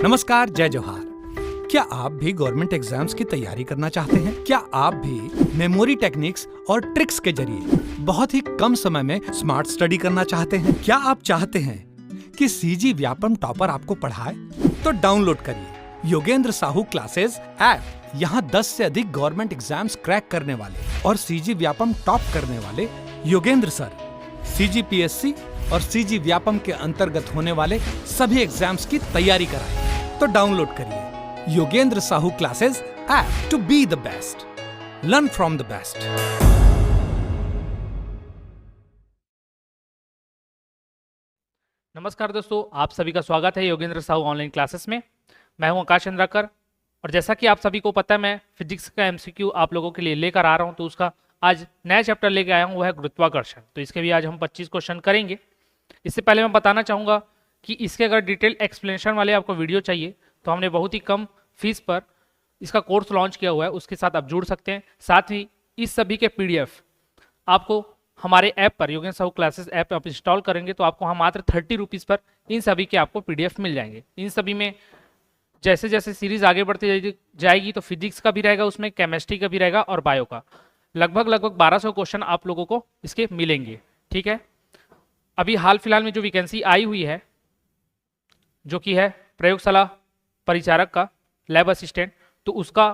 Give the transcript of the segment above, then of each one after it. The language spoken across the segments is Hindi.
नमस्कार, जय जोहार। क्या आप भी गवर्नमेंट एग्जाम्स की तैयारी करना चाहते हैं? क्या आप भी मेमोरी टेक्निक्स और ट्रिक्स के जरिए बहुत ही कम समय में स्मार्ट स्टडी करना चाहते हैं? क्या आप चाहते हैं कि सीजी व्यापम टॉपर आपको पढ़ाए? तो डाउनलोड करिए योगेंद्र साहू क्लासेस ऐप। यहाँ 10 से अधिक गवर्नमेंट एग्जाम्स क्रैक करने वाले और सीजी व्यापम टॉप करने वाले योगेंद्र सर सीजीपीएससी और सीजी व्यापम के अंतर्गत होने वाले सभी एग्जाम्स की तैयारी कराएं। तो डाउनलोड करिए Yogendra Sahu classes app to be the best, learn from the best. नमस्कार दोस्तों, आप सभी का स्वागत है योगेंद्र साहू ऑनलाइन क्लासेस में। मैं हूं आकाश चंद्राकर और जैसा कि आप सभी को पता है, मैं फिजिक्स का एमसीक्यू आप लोगों के लिए लेकर आ रहा हूं। तो उसका आज नया चैप्टर लेकर आया हूं, वो है गुरुत्वाकर्षण। तो इसके भी आज हम 25 क्वेश्चन करेंगे। इससे पहले मैं बताना चाहूँगा कि इसके अगर डिटेल एक्सप्लेनेशन वाले आपको वीडियो चाहिए तो हमने बहुत ही कम फीस पर इसका कोर्स लॉन्च किया हुआ है, उसके साथ आप जुड़ सकते हैं। साथ ही इस सभी के पीडीएफ आपको हमारे ऐप पर योगेंद्र साहू क्लासेस ऐप आप इंस्टॉल करेंगे तो आपको हम मात्र 30 रुपीज़ पर इन सभी के आपको पीडीएफ मिल जाएंगे। इन सभी में जैसे जैसे सीरीज आगे बढ़ती जाएगी तो फिजिक्स का भी रहेगा, उसमें केमिस्ट्री का भी रहेगा और बायो का। लगभग 1200 क्वेश्चन आप लोगों को इसके मिलेंगे। ठीक है, अभी हाल फिलहाल में जो वैकेंसी आई हुई है जो कि है प्रयोगशाला परिचारक का, लैब असिस्टेंट, तो उसका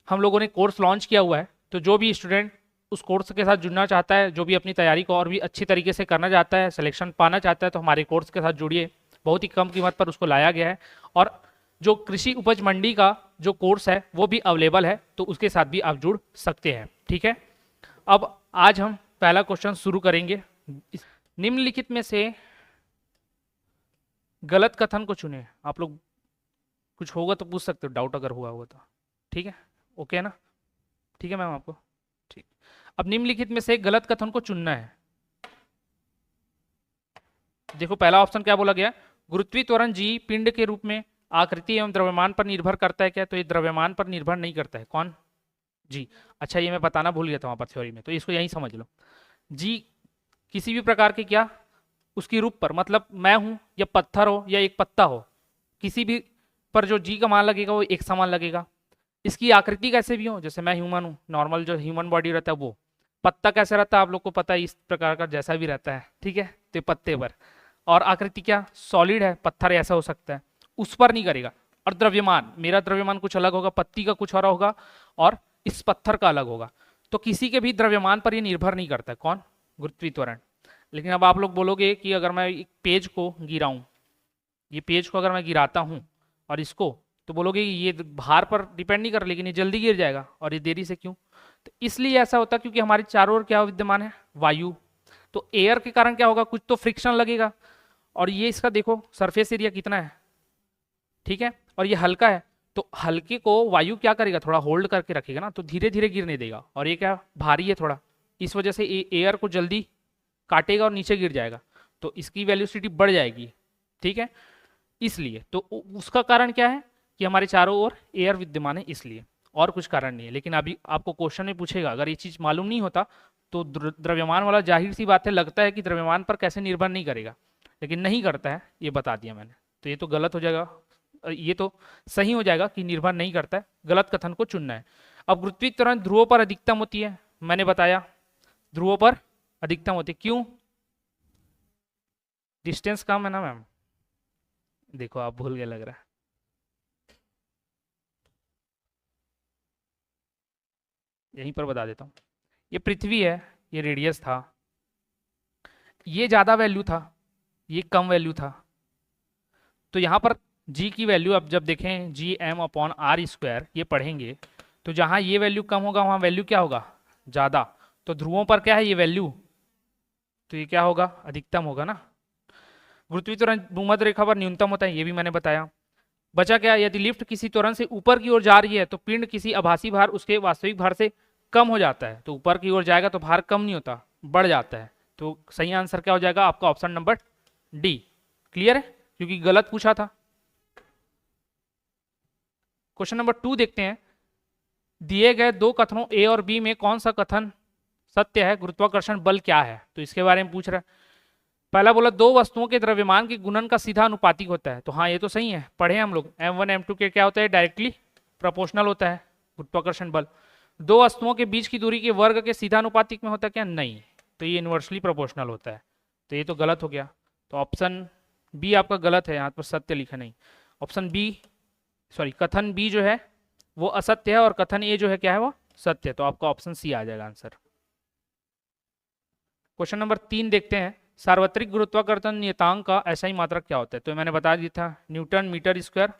हम लोगों ने कोर्स लॉन्च किया हुआ है। तो जो भी स्टूडेंट उस कोर्स के साथ जुड़ना चाहता है, जो भी अपनी तैयारी को और भी अच्छी तरीके से करना चाहता है, सिलेक्शन पाना चाहता है, तो हमारे कोर्स के साथ जुड़िए। बहुत ही कम कीमत पर उसको लाया गया है और जो कृषि उपज मंडी का जो कोर्स है वो भी अवेलेबल है, तो उसके साथ भी आप जुड़ सकते हैं। ठीक है, अब आज हम पहला क्वेश्चन शुरू करेंगे। निम्नलिखित में से गलत कथन को चुने। आप लोग कुछ होगा तो पूछ सकते हो, डाउट अगर हुआ होगा तो। ठीक है, ओके ना? ठीक है मैम, आपको ठीक। अब निम्नलिखित में से गलत कथन को चुनना है। देखो पहला ऑप्शन क्या बोला गया, गुरुत्वीय त्वरण जी पिंड के रूप में आकृति एवं द्रव्यमान पर निर्भर करता है क्या? तो ये द्रव्यमान पर निर्भर नहीं करता है। कौन? जी। अच्छा, ये मैं बताना भूल गया था वहां पर थ्योरी में, तो इसको यही समझ लो। जी किसी भी प्रकार के क्या उसकी रूप पर, मतलब मैं हूं या पत्थर हो या एक पत्ता हो, किसी भी पर जो जी का मान लगेगा वो एक समान लगेगा। इसकी आकृति कैसे भी हो, जैसे मैं ह्यूमन हूँ, नॉर्मल जो ह्यूमन बॉडी रहता है वो, पत्ता कैसे रहता है आप लोग को पता है, इस प्रकार का जैसा भी रहता है। ठीक है, तो पत्ते पर, और आकृति क्या सॉलिड है, पत्थर ऐसा हो सकता है, उस पर नहीं करेगा। और द्रव्यमान, मेरा द्रव्यमान कुछ अलग होगा, पत्ती का कुछ और होगा और इस पत्थर का अलग होगा। तो किसी के भी द्रव्यमान पर ये निर्भर नहीं करता है। कौन? गुरुत्वीय त्वरण। लेकिन अब आप लोग बोलोगे कि अगर मैं एक पेज को गिराऊं, ये पेज को अगर मैं गिराता हूं और इसको, तो बोलोगे कि ये भार पर डिपेंड नहीं कर, लेकिन ये जल्दी गिर जाएगा, और ये देरी से क्यों? तो इसलिए ऐसा होता है क्योंकि हमारे चारों ओर क्या विद्यमान है, वायु। तो एयर के कारण क्या होगा, कुछ तो फ्रिक्शन लगेगा। और ये इसका देखो सरफेस एरिया कितना है, ठीक है, और ये हल्का है, तो हल्के को वायु क्या करेगा, थोड़ा होल्ड करके रखेगा ना, तो धीरे धीरे गिरने देगा। और ये क्या भारी है थोड़ा, इस वजह से एयर को जल्दी काटेगा और नीचे गिर जाएगा, तो इसकी वेलोसिटी बढ़ जाएगी। ठीक है, इसलिए तो उसका कारण क्या है कि हमारे चारों ओर एयर विद्यमान है, इसलिए, और कुछ कारण नहीं है। लेकिन अभी आपको क्वेश्चन में पूछेगा, अगर ये चीज मालूम नहीं होता तो द्रव्यमान वाला जाहिर सी बात है, लगता है कि द्रव्यमान पर कैसे निर्भर नहीं करेगा, लेकिन नहीं करता है, ये बता दिया मैंने। तो ये तो गलत हो जाएगा, ये तो सही हो जाएगा कि निर्भर नहीं करता है। गलत कथन को चुनना है। अब गुरुत्वीय त्वरण ध्रुवों पर अधिकतम होती है, मैंने बताया ध्रुवों पर अधिकतम होती है। क्यों? डिस्टेंस कम है ना मैम। देखो आप भूल गए लग रहा है। यहीं पर बता देता हूं, ये पृथ्वी है, ये रेडियस था, ये ज्यादा वैल्यू था, ये कम वैल्यू था। तो यहां पर जी की वैल्यू अब जब देखें Gm/r², ये पढ़ेंगे, तो जहां ये वैल्यू कम होगा वहां वैल्यू क्या होगा, ज्यादा। तो ध्रुवों पर क्या है ये वैल्यू, तो ये क्या होगा, अधिकतम होगा ना। गुरुत्वीय त्वरण भूमध्य रेखा पर न्यूनतम होता है, ये भी मैंने बताया। बचा क्या, यदि लिफ्ट किसी त्वरण से ऊपर की ओर जा रही है तो पिंड किसी आभासी भार उसके वास्तविक भार से कम हो जाता है। तो ऊपर की ओर जाएगा तो भार कम नहीं होता, बढ़ जाता है। तो सही आंसर क्या हो जाएगा आपका, ऑप्शन नंबर डी। क्लियर है, क्योंकि गलत पूछा था। क्वेश्चन नंबर 2 देखते हैं। दिए गए दो कथनों ए और बी में कौन सा कथन सत्य है, गुरुत्वाकर्षण बल क्या है? तो इसके बारे में पूछ रहा है। पहला बोला दो वस्तुओं के द्रव्यमान के गुणन का सीधा अनुपातिक होता है, तो हाँ ये तो सही है, पढ़े हम लोग m1 m2 के क्या होता है, डायरेक्टली प्रोपोर्शनल होता है गुरुत्वाकर्षण बल। दो वस्तुओं के बीच की दूरी के वर्ग के सीधा अनुपातिक में होता है क्या, नहीं, तो ये इन्वर्सली प्रोपोर्शनल होता है, तो ये तो गलत हो गया। तो ऑप्शन बी आपका गलत है, यहाँ पर सत्य लिखा नहीं। ऑप्शन बी सॉरी कथन बी जो है वो असत्य है और कथन ए जो है क्या है वो सत्य है, तो आपका ऑप्शन सी आ जाएगा आंसर। क्वेश्चन नंबर 3 देखते हैं, सार्वत्रिक गुरुत्वाकर्षण नियतांक का ऐसा ही मात्रक क्या होता है, तो मैंने बता दिया था न्यूटन मीटर स्क्वायर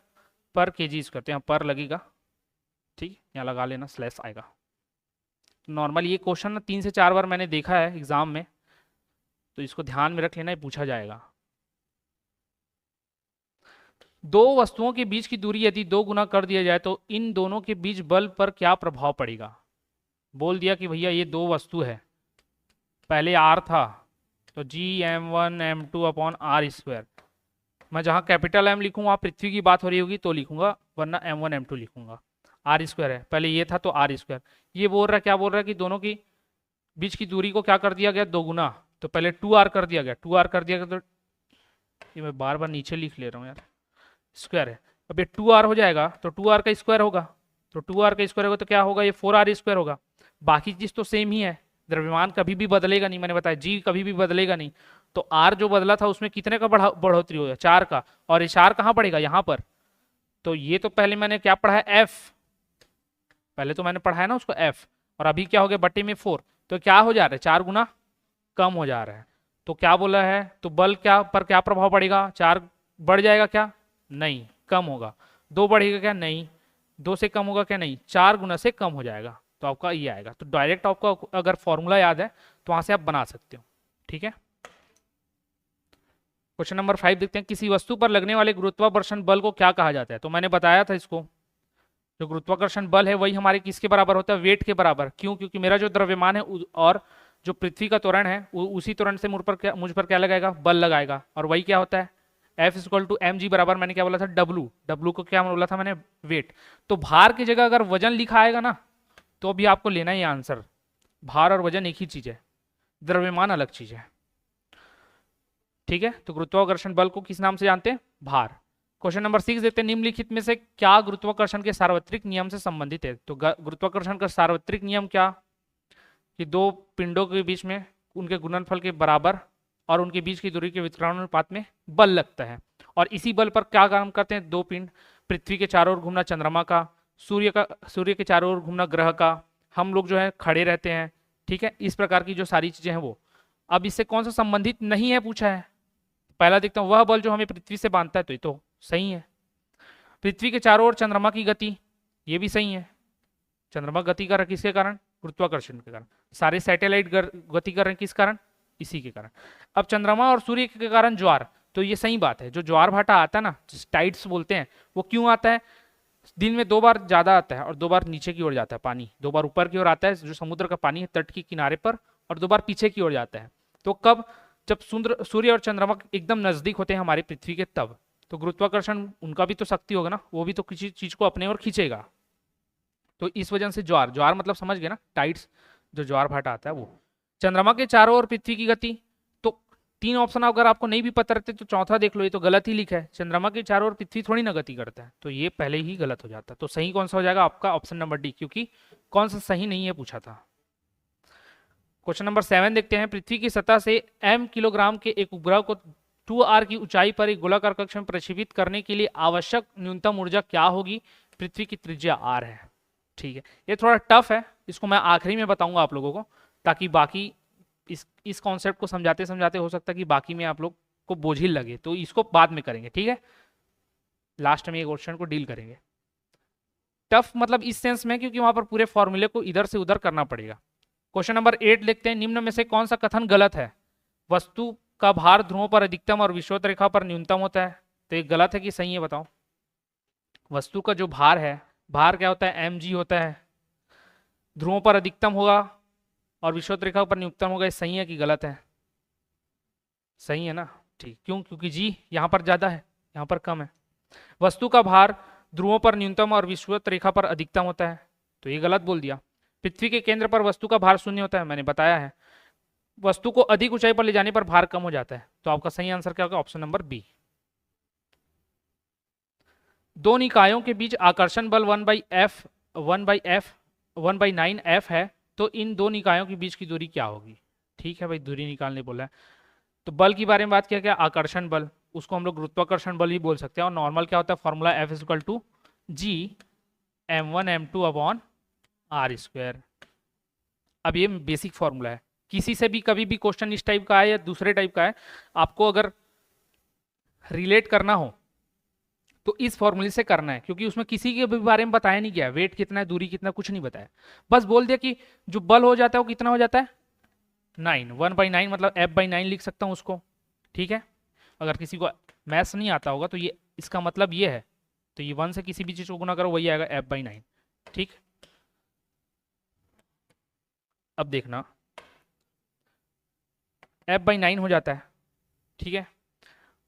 पर केजी स्क्वायर, तो यहाँ पर लगेगा, ठीक, यहाँ लगा लेना, स्लैश आएगा। नॉर्मल ये क्वेश्चन ना 3 से 4 बार मैंने देखा है एग्जाम में, तो इसको ध्यान में रख लेना, ये पूछा जाएगा। दो वस्तुओं के बीच की दूरी यदि 2 गुना कर दिया जाए तो इन दोनों के बीच बल पर क्या प्रभाव पड़ेगा। बोल दिया कि भैया ये दो वस्तु है, पहले r था तो Gm1 m2 upon are square, मैं जहाँ कैपिटल M लिखूँ वहाँ पृथ्वी की बात हो रही होगी तो लिखूंगा, वरना m1 m2 लिखूंगा। आर स्क्वायर है, पहले ये था तो आर स्क्वायर, ये बोल रहा है क्या बोल रहा है कि दोनों की बीच की दूरी को क्या कर दिया गया 2 गुना, तो पहले 2r कर दिया गया, 2r कर दिया गया, तो ये मैं बार बार नीचे लिख ले रहा हूँ यार, स्क्वायर है, अब ये 2r हो जाएगा तो 2r का स्क्वायर होगा, तो 2r का स्क्वायर होगा तो क्या होगा, ये 4r स्क्वायर होगा। बाकी चीज़ तो सेम ही है, द्रव्यमान कभी भी बदलेगा नहीं, मैंने बताया जी कभी भी बदलेगा नहीं, तो r जो बदला था उसमें कितने का बढ़ोतरी होगा, 4 का, और ये 4 कहाँ पड़ेगा यहाँ पर, तो ये तो पहले मैंने क्या पढ़ा है f, पहले तो मैंने पढ़ा है ना उसको f, और अभी क्या हो गया बट्टे में 4, तो क्या हो जा रहा है 4 गुना कम हो जा रहा है, तो क्या बोला है, तो बल क्या पर क्या प्रभाव पड़ेगा, 4 बढ़ जाएगा क्या, नहीं, कम होगा, 2 बढ़ेगा क्या, नहीं, 2 से कम होगा क्या, नहीं, 4 गुना से कम हो जाएगा, तो आपका ये आएगा। तो डायरेक्ट आपको अगर फॉर्मूला याद है तो वहां से आप बना सकते हो, ठीक है। क्वेश्चन नंबर 5 देखते हैं, किसी वस्तु पर लगने वाले गुरुत्वाकर्षण बल को क्या कहा जाता है, तो मैंने बताया था इसको, जो गुरुत्वाकर्षण बल है वही हमारे किसके बराबर होता है, वेट के बराबर, क्यों, क्योंकि मेरा जो द्रव्यमान है और जो पृथ्वी का त्वरण है उसी त्वरण से मुझ पर क्या लगाएगा, बल लगाएगा, और वही क्या होता है F equal to m g बराबर, मैंने क्या बोला था W, W को क्या बोला था मैंने, वेट। तो भार की जगह अगर वजन लिखा आएगा ना तो भी आपको लेना ही आंसर, भार और वजन एक ही चीज है, द्रव्यमान अलग चीज है, ठीक है। तो गुरुत्वाकर्षण बल को किस नाम से जानते हैं, भार। क्वेश्चन नंबर 6 देखते हैं, निम्नलिखित में से क्या गुरुत्वाकर्षण के सार्वत्रिक नियम से संबंधित है, तो गुरुत्वाकर्षण का सार्वत्रिक नियम क्या, कि दो पिंडों के बीच में उनके गुणनफल के बराबर और उनके बीच की दूरी के व्युत्क्रमणानुपात में बल लगता है, और इसी बल पर क्या काम करते हैं, दो पिंड, पृथ्वी के चारों ओर घूमना चंद्रमा का, सूर्य के चारों ओर घूमना ग्रह का, हम लोग जो है खड़े रहते हैं, ठीक है, इस प्रकार की जो सारी चीजें हैं वो। अब इससे कौन सा संबंधित नहीं है पूछा है, पहला देखता हूँ, वह बल जो हमें पृथ्वी से बांधता है, तो ये तो सही है। पृथ्वी के चारों ओर चंद्रमा की गति, ये भी सही है, चंद्रमा गति कर रहा है किसके कारण, गुरुत्वाकर्षण के कारण। सारे सैटेलाइट गति कर रहे हैं किस कारण, इसी के कारण। अब चंद्रमा और सूर्य के कारण ज्वार, तो ये सही बात है, जो ज्वार भाटा आता है ना, टाइड्स बोलते हैं, वो क्यों आता है, दिन में 2 बार ज्यादा आता है और 2 बार नीचे की ओर जाता है पानी, 2 बार ऊपर की ओर आता है जो समुद्र का पानी है तट के किनारे पर, और 2 बार पीछे की ओर जाता है। तो कब, जब सूर्य और चंद्रमा एकदम नजदीक होते हैं हमारी पृथ्वी के, तब तो गुरुत्वाकर्षण उनका भी तो शक्ति होगा ना, वो भी तो किसी चीज को अपने ओर खींचेगा, तो इस वजह से ज्वार मतलब समझ गए ना, टाइड्स, जो ज्वार भाटा आता है वो। चंद्रमा के चारों ओर पृथ्वी की गति, तो 3 ऑप्शन अगर आपको नहीं भी पता रहते तो चौथा देख लो, ये तो गलत ही लिखा है, चंद्रमा के चारों ओर पृथ्वी थोड़ी ना गति करता है, तो ये पहले ही गलत हो जाता है। तो सही कौन सा हो जाएगा आपका, ऑप्शन नंबर डी, क्योंकि कौन सा सही नहीं है पूछा था। क्वेश्चन नंबर 7 देखते हैं, पृथ्वी की सतह से m किलोग्राम के एक उपग्रह को 2r की ऊंचाई पर एक गोलाकार कक्ष में प्रक्षेपित करने के लिए आवश्यक न्यूनतम ऊर्जा क्या होगी, पृथ्वी की त्रिज्या r है, ठीक है। ये थोड़ा टफ है, इसको मैं आखिरी में बताऊंगा आप लोगों को, ताकि बाकी इस कॉन्सेप्ट को समझाते समझाते हो सकता है कि बाकी में आप लोग को बोझिल लगे, तो इसको बाद में करेंगे, ठीक है, लास्ट में ये क्वेश्चन को डील करेंगे। टफ मतलब इस सेंस में क्योंकि वहां पर पूरे फॉर्मूले को इधर से उधर करना पड़ेगा। क्वेश्चन नंबर 8 देखते हैं, निम्न में से कौन सा कथन गलत है, वस्तु का भार ध्रुवों पर अधिकतम और विषुवत रेखा पर न्यूनतम होता है, तो ये गलत है कि सही है बताओ। वस्तु का जो भार है, भार क्या होता है, mg होता है, ध्रुवों पर अधिकतम होगा और विषुवत रेखा पर न्यूनतम होगा, ये सही है कि गलत है, सही है ना, ठीक, क्यों, क्योंकि g यहाँ पर ज्यादा है यहाँ पर कम है। वस्तु का भार ध्रुवों पर न्यूनतम और विषुवत रेखा पर अधिकतम होता है, तो ये गलत बोल दिया। पृथ्वी के केंद्र पर वस्तु का भार 0 होता है, मैंने बताया है। वस्तु को अधिक ऊंचाई पर ले जाने पर भार कम हो जाता है। तो आपका सही आंसर क्या होगा? Option number B. दो निकायों के बीच आकर्षण बल 1/9 F है, तो इन दो निकायों के बीच की दूरी क्या होगी? ठीक है भाई, दूरी निकालने बोला है। तो बल के बारे में बात किया क्या? आकर्षण बल, उसको हम लोग गुरुत्वाकर्षण बल भी बोल सकते हैं। और नॉर्मल क्या होता है? Formula F=G m1m2/r²। अब ये बेसिक फॉर्मूला है, किसी से भी कभी भी क्वेश्चन इस टाइप का है या दूसरे टाइप का है, आपको अगर रिलेट करना हो तो इस फॉर्मूले से करना है, क्योंकि उसमें किसी के भी बारे में बताया नहीं गया, वेट कितना है, दूरी कितना, कुछ नहीं बताया। बस बोल दिया कि जो बल हो जाता है वो कितना हो जाता है? 9, 1/9 मतलब F/9 लिख सकता हूँ उसको। ठीक है, अगर किसी को मैथ्स नहीं आता होगा तो ये इसका मतलब ये है, तो ये 1 से किसी भी चीज को गुना करो वही आएगा F/9। ठीक, अब देखना F/9 हो जाता है। ठीक है,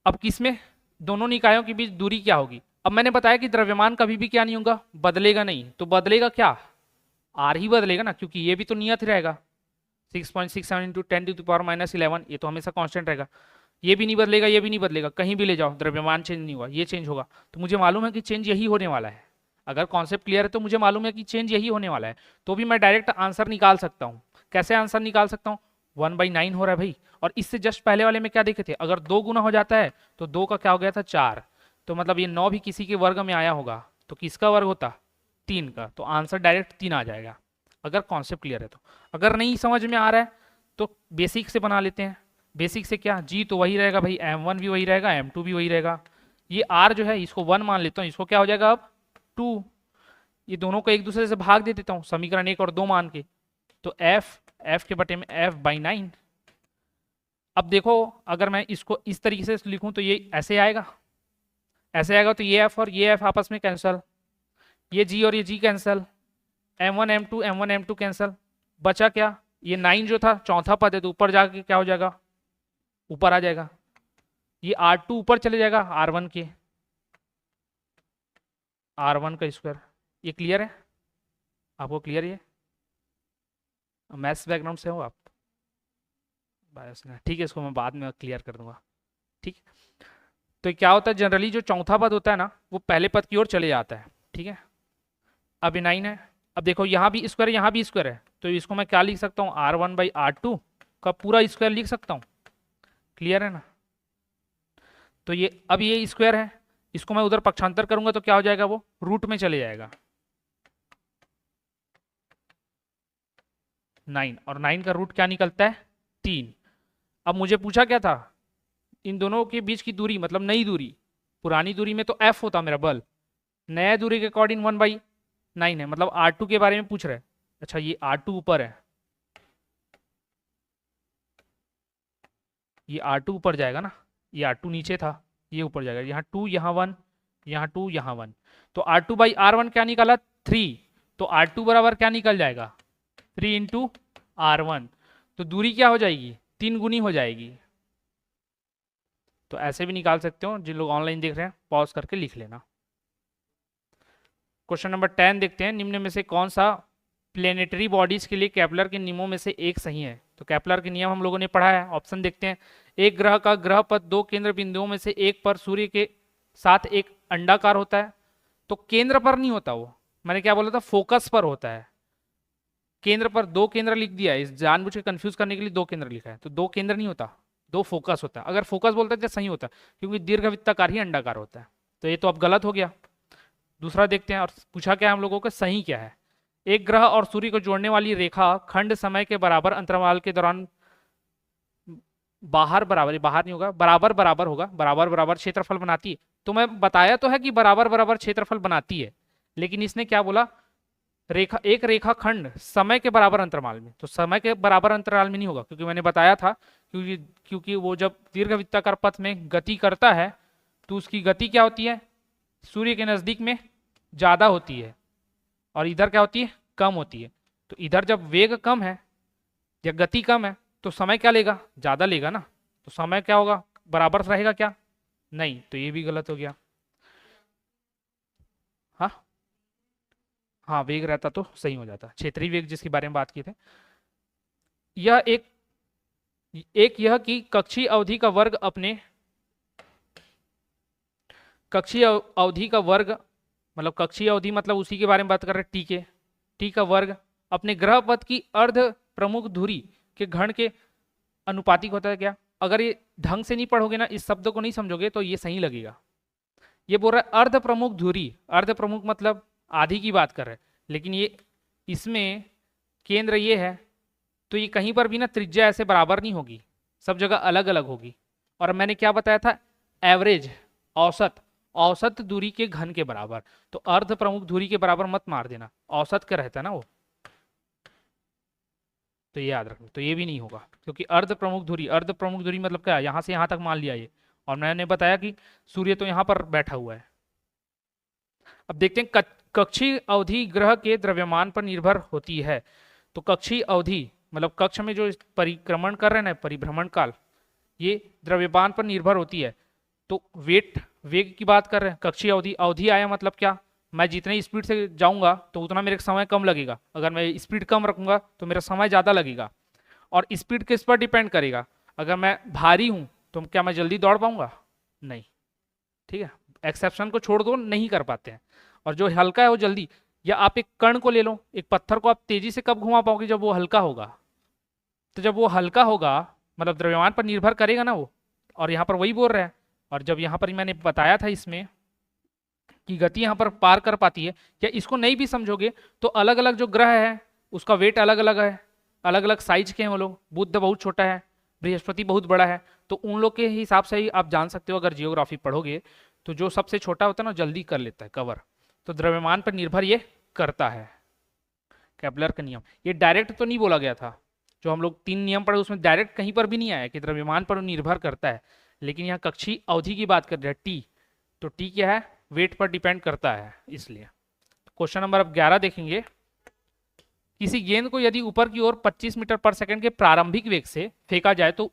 अब किसमें दोनों निकायों के बीच दूरी क्या होगी? अब मैंने बताया कि द्रव्यमान कभी भी क्या नहीं होगा? बदलेगा नहीं। तो बदलेगा क्या? आर ही बदलेगा ना, क्योंकि ये भी तो नियत रहेगा 6.67 इंटू 10⁻⁻11, ये तो हमेशा कांस्टेंट रहेगा। ये भी नहीं बदलेगा, ये भी नहीं बदलेगा, कहीं भी ले जाओ द्रव्यमान चेंज नहीं हुआ, ये चेंज होगा। तो मुझे मालूम है कि चेंज यही होने वाला है। अगर कॉन्सेप्ट क्लियर है तो मुझे मालूम है कि चेंज यही होने वाला है, तो भी मैं डायरेक्ट आंसर निकाल सकता हूँ। कैसे आंसर निकाल सकता हूँ? 1/9 हो रहा है भाई, और इससे जस्ट पहले वाले में क्या देखे थे? अगर 2 गुना हो जाता है तो 2 का क्या हो गया था? 4। तो मतलब ये 9 भी किसी के वर्ग में आया होगा, तो किसका वर्ग होता? 3 का। तो आंसर डायरेक्ट 3 आ जाएगा, अगर कॉन्सेप्ट क्लियर है तो। अगर नहीं समझ में आ रहा है तो बेसिक से बना लेते हैं। बेसिक से क्या? जी तो वही रहेगा भाई, m1 भी वही रहेगा, m2 भी वही रहेगा। ये r जो है इसको 1 मान लेता हूँ, इसको क्या हो जाएगा अब? 2। ये दोनों को एक दूसरे से भाग दे देता हूँ समीकरण 1 और 2 मान के, तो f के बटे में F/9। अब देखो, अगर मैं इसको इस तरीके से लिखूं तो ये ऐसे आएगा, ऐसे आएगा, तो ये f और ये f आपस में कैंसल, ये g और ये g cancel, m1 m2 cancel, बचा क्या? ये 9 जो था चौथा पद है, तो ऊपर जाके क्या हो जाएगा? ऊपर आ जाएगा। ये R2 ऊपर चले जाएगा R1 के, R1 का स्क्वायर। ये क्लियर है आपको? क्लियर है? मैथ्स बैकग्राउंड से हो आप? बायस में, ठीक है, इसको मैं बाद में क्लियर कर दूंगा। ठीक, तो क्या होता है जनरली जो चौथा पद होता है ना वो पहले पद की ओर चले जाता है। ठीक है, अब ये 9 है। अब देखो यहाँ भी स्क्वायर, यहाँ भी स्क्वायर है, तो इसको मैं क्या लिख सकता हूँ? R1/R2 का पूरा स्क्वायर लिख सकता हूँ। क्लियर है ना? तो ये अब ये स्क्वायर है, इसको मैं उधर पक्षांतर करूंगा तो क्या हो जाएगा? वो रूट में चले जाएगा 9, और 9 का रूट क्या निकलता है? 3। अब मुझे पूछा क्या था? इन दोनों के बीच की दूरी, मतलब नई दूरी। पुरानी दूरी में तो F होता मेरा बल, नया दूरी के अकॉर्डिंग 1/9 है, मतलब R2 के बारे में पूछ रहे हैं। अच्छा, ये R2 ऊपर है, ये R2 ऊपर जाएगा ना, ये R2 नीचे था, ये ऊपर जाएगा। यहाँ 2, यहाँ 1, यहाँ 2, यहाँ 1, तो R2/R1 क्या निकाला? 3। तो R2 बराबर क्या निकल जाएगा? 3 इंटू R1। तो दूरी क्या हो जाएगी? 3 गुनी हो जाएगी। तो ऐसे भी निकाल सकते हो, जिन लोग ऑनलाइन देख रहे हैं पॉज करके लिख लेना। क्वेश्चन नंबर 10 देखते हैं, निम्न में से कौन सा प्लेनेटरी बॉडीज के लिए केपलर के नियमों में से एक सही है? तो केपलर के नियम हम लोगों ने पढ़ा है। ऑप्शन देखते हैं, एक ग्रह का ग्रह पथ 2 केंद्र बिंदुओं में से एक पर सूर्य के साथ एक अंडाकार होता है। तो केंद्र पर नहीं होता, वो मैंने क्या बोला था? फोकस पर होता है। केंद्र पर 2 केंद्र लिख दिया है, इस जानबूझ के कंफ्यूज करने के लिए 2 केंद्र लिखा है, तो 2 केंद्र नहीं होता, 2 फोकस होता है। अगर फोकस बोलता है तो सही होता, क्योंकि दीर्घवृत्ताकार ही अंडाकार होता है। तो ये तो अब गलत हो गया। दूसरा देखते हैं, और पूछा क्या है हम लोगों को? सही क्या है? एक ग्रह और सूर्य को जोड़ने वाली रेखा खंड समय के बराबर अंतराल के दौरान बाहर नहीं होगा, बराबर बराबर होगा, बराबर बराबर क्षेत्रफल बनाती है। तो मैं बताया तो है कि बराबर बराबर क्षेत्रफल बनाती है, लेकिन इसने क्या बोला? रेखा, एक रेखा खंड समय के बराबर अंतराल में। तो समय के बराबर अंतराल में नहीं होगा, क्योंकि मैंने बताया था, क्योंकि वो जब दीर्घवृत्ताकार पथ में गति करता है तो उसकी गति क्या होती है? सूर्य के नजदीक में ज्यादा होती है, और इधर क्या होती है? कम होती है। तो इधर जब वेग कम है या गति कम है तो समय क्या लेगा? ज्यादा लेगा ना। तो समय क्या होगा? बराबर रहेगा क्या? नहीं, तो ये भी गलत हो गया। हाँ हाँ, वेग रहता तो सही हो जाता, क्षेत्रीय वेग जिसके बारे में बात की थे। यह एक एक यह कि कक्षीय अवधि का वर्ग अपने कक्षीय अवधि का वर्ग मतलब कक्षीय अवधि मतलब उसी के बारे में बात कर रहे हैं, टी के टी का वर्ग अपने ग्रह पथ की अर्ध प्रमुख धुरी के घन के अनुपातिक होता है क्या? अगर ये ढंग से नहीं पढ़ोगे ना, इस शब्द को नहीं समझोगे तो ये सही लगेगा। ये बोल रहा है अर्ध प्रमुख धुरी, अर्ध प्रमुख मतलब आधी की बात कर रहे हैं, लेकिन ये इसमें केंद्र ये है तो ये कहीं पर भी ना त्रिज्या ऐसे बराबर नहीं होगी, सब जगह अलग अलग होगी। और मैंने क्या बताया था, एवरेज औसत, औसत दूरी के घन के बराबर। तो अर्ध प्रमुख धुरी के बराबर मत मार देना, औसत का रहता है ना वो, तो ये याद रखना। तो ये भी नहीं होगा क्योंकि अर्ध प्रमुख धुरी मतलब क्या, यहां से यहां तक मान लिया ये। और मैंने बताया कि सूर्य तो यहां पर बैठा हुआ है। अब देखते हैं कक्षीय अवधि ग्रह के द्रव्यमान पर निर्भर होती है। तो कक्षीय अवधि मतलब कक्ष में जो परिक्रमण कर रहे हैं ना, परिभ्रमण काल, ये द्रव्यमान पर निर्भर होती है। तो वेग की बात कर रहे हैं, कक्षीय अवधि, अवधि आया मतलब क्या, मैं जितनी स्पीड से जाऊंगा तो उतना मेरे समय कम लगेगा, अगर मैं स्पीड कम रखूंगा तो मेरा समय ज़्यादा लगेगा। और स्पीड किस पर डिपेंड करेगा, अगर मैं भारी हूं तो क्या मैं जल्दी दौड़ पाऊंगा? नहीं, ठीक है, एक्सेप्शन को छोड़ दो, नहीं कर पाते हैं। और जो हल्का है वो जल्दी, या आप एक कण को ले लो, एक पत्थर को आप तेजी से कब घुमा पाओगे, जब वो हल्का होगा। तो जब वो हल्का होगा मतलब द्रव्यमान पर निर्भर करेगा ना वो, और यहाँ पर वही बोल रहे हैं। और जब यहाँ पर मैंने बताया था इसमें कि गति यहाँ पर पार कर पाती है, या इसको नहीं भी समझोगे तो अलग अलग जो ग्रह है उसका वेट अलग अलग है, अलग अलग साइज के हैं वो लोग। बुध बहुत छोटा है, बृहस्पति बहुत बड़ा है, तो उन लोग के हिसाब से ही आप जान सकते हो। अगर जियोग्राफी पढ़ोगे तो जो सबसे छोटा होता है ना जल्दी कर लेता है कवर। तो द्रव्यमान पर निर्भर ये करता है, केपलर का नियम। ये डायरेक्ट तो नहीं बोला गया था, जो हम लोग 3 नियम पढ़े उसमें डायरेक्ट कहीं पर भी नहीं आया कि द्रव्यमान पर निर्भर करता है। लेकिन यहाँ कक्षीय अवधि की बात कर रहे हैं, टी, तो टी क्या है, वेट पर डिपेंड करता है, इसलिए। क्वेश्चन नंबर अब 11 देखेंगे। किसी गेंद को यदि ऊपर की ओर 25 मीटर पर सेकंड के प्रारंभिक वेग से फेंका जाए तो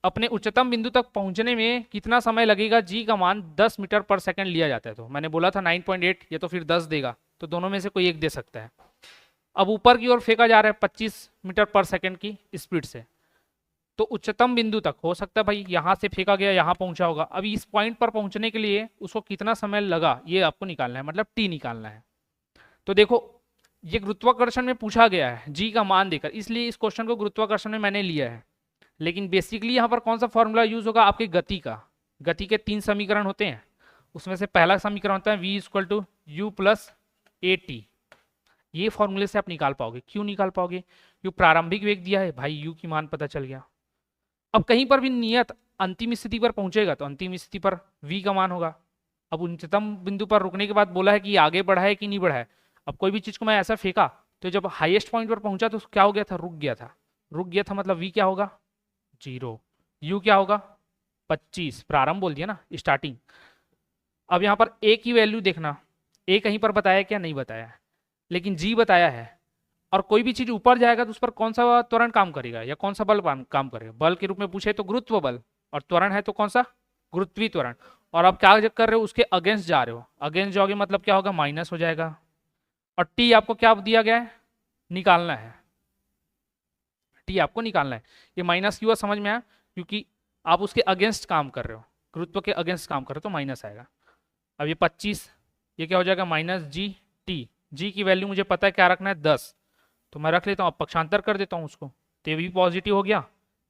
अपने उच्चतम बिंदु तक पहुंचने में कितना समय लगेगा? जी का मान 10 मीटर पर सेकंड लिया जाता है। तो मैंने बोला था 9.8, ये तो फिर 10 देगा, तो दोनों में से कोई एक दे सकता है। अब ऊपर की ओर फेंका जा रहा है 25 मीटर पर सेकंड की स्पीड से, तो उच्चतम बिंदु तक हो सकता है भाई यहाँ से फेंका गया यहाँ पहुंचा होगा। अभी इस पॉइंट पर पहुंचने के लिए उसको कितना समय लगा ये आपको निकालना है, मतलब टी निकालना है। तो देखो ये गुरुत्वाकर्षण में पूछा गया है जी का मान देकर, इसलिए इस क्वेश्चन को गुरुत्वाकर्षण में मैंने लिया है। लेकिन बेसिकली यहाँ पर कौन सा फॉर्मूला यूज होगा, आपके गति का। गति के 3 समीकरण होते हैं, उसमें से पहला समीकरण होता है v equal to u plus a t. ये फॉर्मूले से आप निकाल पाओगे। क्यों निकाल पाओगे? यू प्रारंभिक वेग दिया है भाई, यू की मान पता चल गया। अब कहीं पर भी नियत अंतिम स्थिति पर पहुंचेगा तो अंतिम स्थिति पर v का मान होगा। अब उच्चतम बिंदु पर रुकने के बाद बोला है कि आगे बढ़ा है कि नहीं बढ़ा है। अब कोई भी चीज को मैं ऐसा फेंका तो जब हाईएस्ट पॉइंट पर पहुंचा तो क्या हो गया था, रुक गया था। रुक गया था मतलब v क्या होगा, 0। u क्या होगा, 25, प्रारंभ बोल दिया ना, स्टार्टिंग। अब यहाँ पर a की वैल्यू देखना, a कहीं पर बताया क्या, नहीं बताया है, लेकिन g बताया है। और कोई भी चीज ऊपर जाएगा तो उस पर कौन सा त्वरण काम करेगा या कौन सा बल काम करेगा? बल के रूप में पूछे तो गुरुत्व बल, और त्वरण है तो कौन सा, गुरुत्वीय त्वरण। और आप क्या कर रहे हो, उसके अगेंस्ट जा रहे हो। अगेंस्ट जाओगे मतलब क्या होगा, माइनस हो जाएगा। और टी आपको क्या दिया गया है, निकालना है, टी आपको निकालना है। ये माइनस क्यों समझ में आया, क्योंकि आप उसके अगेंस्ट काम कर रहे हो, गुरुत्व के अगेंस्ट काम कर रहे हो तो माइनस आएगा। अब ये 25, ये क्या हो जाएगा, माइनस जी टी। जी की वैल्यू मुझे पता है क्या रखना है, 10, तो मैं रख लेता हूँ, अब पक्षांतर कर देता हूँ उसको, तो ये भी पॉजिटिव हो गया,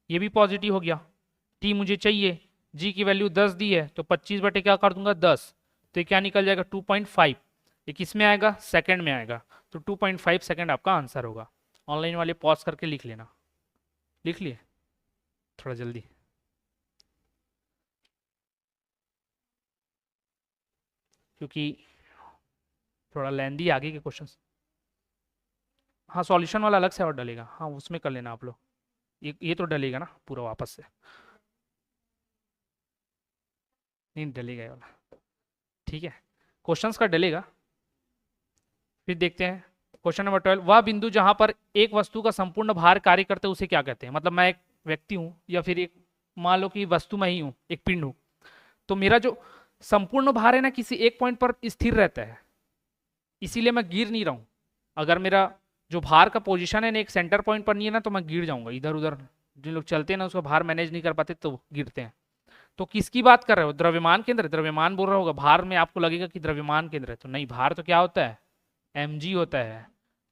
ये भी पॉजिटिव हो गया। टी मुझे चाहिए, जी की वैल्यू 10 दी है तो 25 बटे क्या कर दूंगा, 10, तो ये क्या निकल जाएगा, 2.5। ये किस में आएगा, सेकंड में आएगा, तो 2.5 सेकंड आपका आंसर होगा। ऑनलाइन वाले पॉज करके लिख लेना, लिख लिए थोड़ा जल्दी। क्योंकि थोड़ा लेंदी आगे के क्वेश्चंस। हाँ सॉल्यूशन वाला अलग से और डलेगा, हाँ उसमें कर लेना आप लोग। ये तो डलेगा ना पूरा वापस से, नहीं डलेगा ये वाला, ठीक है, क्वेश्चंस का डलेगा। फिर देखते हैं क्वेश्चन नंबर 12। वह बिंदु जहां पर एक वस्तु का संपूर्ण भार कार्य करते हैं उसे क्या कहते हैं? मतलब मैं एक व्यक्ति हूं या फिर एक, मान लो कि वस्तु मैं ही हूं, एक पिंड हूं, तो मेरा जो संपूर्ण भार है ना किसी एक पॉइंट पर स्थिर रहता है, इसीलिए मैं गिर नहीं रहा हूं। अगर मेरा जो भार का पोजीशन है ना एक सेंटर पॉइंट पर नहीं है ना तो मैं गिर जाऊंगा, इधर उधर जिन लोग चलते हैं ना उसका भार मैनेज नहीं कर पाते तो गिरते हैं। तो किसकी बात कर रहे हो? द्रव्यमान केंद्र, द्रव्यमान बोल रहा होगा। भार में आपको लगेगा कि द्रव्यमान केंद्र है, तो नहीं, भार तो क्या होता है, mg होता है।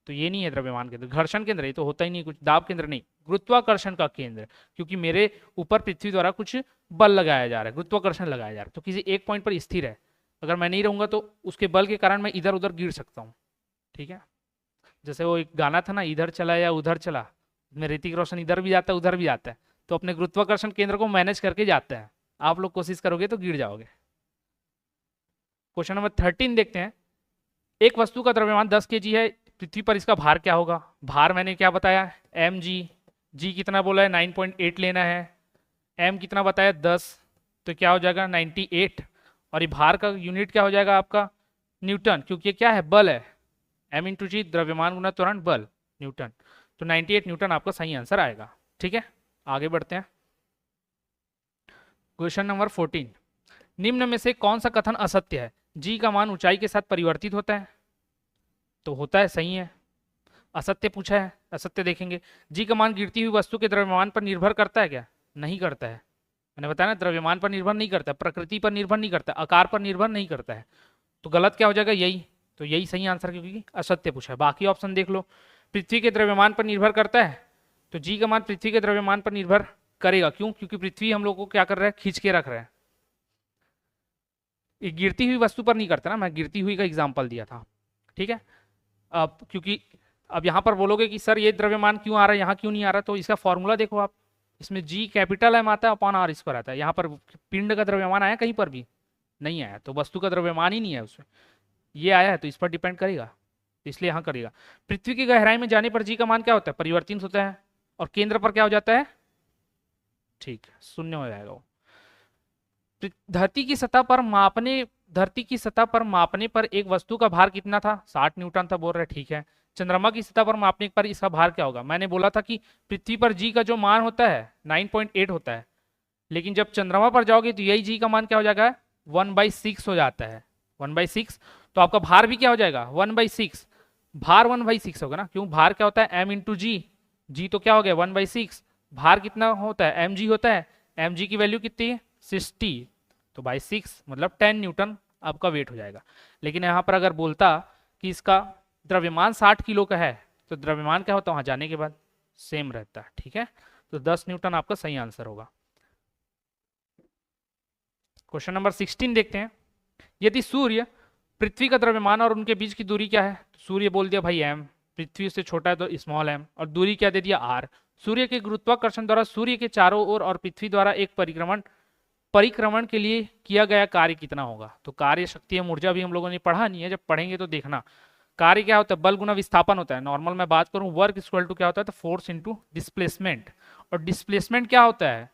तो ये नहीं है द्रव्यमान केंद्र। घर्षण केंद्र ये तो होता ही नहीं कुछ, दाब केंद्र नहीं, गुरुत्वाकर्षण का केंद्र, क्योंकि मेरे ऊपर पृथ्वी द्वारा कुछ बल लगाया जा रहा है, गुरुत्वाकर्षण लगाया जा रहा है, तो किसी एक पॉइंट पर स्थिर है। अगर मैं नहीं रहूंगा तो उसके बल के कारण मैं इधर उधर गिर सकता हूँ। ठीक है, जैसे वो एक गाना था ना, इधर चला या उधर चला, में ऋतिक रोशन इधर भी जाता है उधर भी जाता है, तो अपने गुरुत्वाकर्षण केंद्र को मैनेज करके जाता है। आप लोग कोशिश करोगे तो गिर जाओगे। क्वेश्चन नंबर 13 देखते हैं। एक वस्तु का द्रव्यमान 10 kg है, पृथ्वी पर इसका भार क्या होगा? भार मैंने क्या बताया, mg, g कितना बोला है 9.8 लेना है, m कितना बताया 10, तो क्या हो जाएगा 98, और ये भार का यूनिट क्या हो जाएगा आपका न्यूटन, क्योंकि ये क्या है, बल है। m इंटू जी, द्रव्यमान गुना त्वरण बल, न्यूटन, तो 98 न्यूटन आपका सही आंसर आएगा। ठीक है, आगे बढ़ते हैं। क्वेश्चन नंबर 14, निम्न में से कौन सा कथन असत्य है? जी का मान ऊंचाई के साथ परिवर्तित होता है, तो होता है, सही है। असत्य पूछा है, असत्य देखेंगे। जी का मान गिरती हुई वस्तु के द्रव्यमान पर निर्भर करता है क्या? नहीं करता है। मैंने बताया ना, द्रव्यमान पर निर्भर नहीं करता, प्रकृति पर निर्भर नहीं करता, आकार पर निर्भर नहीं करता है। तो गलत क्या हो जाएगा, यही, तो यही सही आंसर, क्योंकि असत्य पूछा है। बाकी ऑप्शन देख लो। पृथ्वी के द्रव्यमान पर निर्भर करता है, तो जी का मान पृथ्वी के द्रव्यमान पर निर्भर करेगा। क्यों? क्योंकि पृथ्वी हम लोग को क्या कर रहा है, खींच के रख रहा है। ये गिरती हुई वस्तु पर नहीं करता ना, मैं गिरती हुई का एग्जाम्पल दिया था। ठीक है, अब क्योंकि अब यहाँ पर बोलोगे कि सर ये द्रव्यमान क्यों आ रहा है, यहाँ क्यों नहीं आ रहा, तो इसका फॉर्मूला देखो आप, इसमें जी कैपिटल एम आता है अपॉन आर स्क्वायर आता है। यहाँ पर पिंड का द्रव्यमान आया कहीं पर भी नहीं आया, तो वस्तु का द्रव्यमान ही नहीं है उसमें, ये आया है तो इस पर डिपेंड करेगा, इसलिए यहाँ करेगा। पृथ्वी की गहराई में जाने पर जी का मान क्या होता है, परिवर्तित होता है, और केंद्र पर क्या हो जाता है, ठीक, शून्य हो जाएगा वो। धरती की सतह पर मापने पर एक वस्तु का भार कितना था, 60 न्यूटन था, बोल रहे ठीक है। चंद्रमा की सतह पर मापने पर इसका भार क्या होगा? मैंने बोला था कि पृथ्वी पर जी का जो मान होता है 9.8 होता है, लेकिन जब चंद्रमा पर जाओगे तो यही जी का मान क्या हो जाएगा, 1/6 हो जाता है, 1/6। तो आपका भार भी क्या हो जाएगा, 1/6, भार 1/6 होगा ना, क्यों, भार क्या होता है m इंटू जी, जी तो क्या हो गया 1/6, भार कितना होता है, mg होता है, mg की वैल्यू कितनी है 60, तो बाई 6 मतलब 10 न्यूटन आपका वेट हो जाएगा। लेकिन यहाँ पर अगर बोलता कि इसका द्रव्यमान 60 किलो का है, तो द्रव्यमान क्या होता है वहां जाने के बाद सेम रहता है। ठीक है, तो 10 न्यूटन आपका सही आंसर होगा। क्वेश्चन नंबर 16 देखते हैं। यदि सूर्य, पृथ्वी का द्रव्यमान और उनके बीच की दूरी क्या है? सूर्य बोल दिया भाई m, पृथ्वी से छोटा है तो स्मॉल m, और दूरी क्या दे दिया r। सूर्य के गुरुत्वाकर्षण द्वारा सूर्य के चारों ओर और पृथ्वी द्वारा एक परिक्रमण के लिए किया गया कार्य कितना होगा? तो कार्य शक्ति एवं ऊर्जा भी हम लोगों ने पढ़ा नहीं है, जब पढ़ेंगे तो देखना। कार्य क्या होता है, बल गुना विस्थापन होता है। नॉर्मल मैं बात करूं, वर्क इक्वल टू क्या होता है, तो फोर्स इंटू डिस्प्लेसमेंट। और डिस्प्लेसमेंट क्या होता है,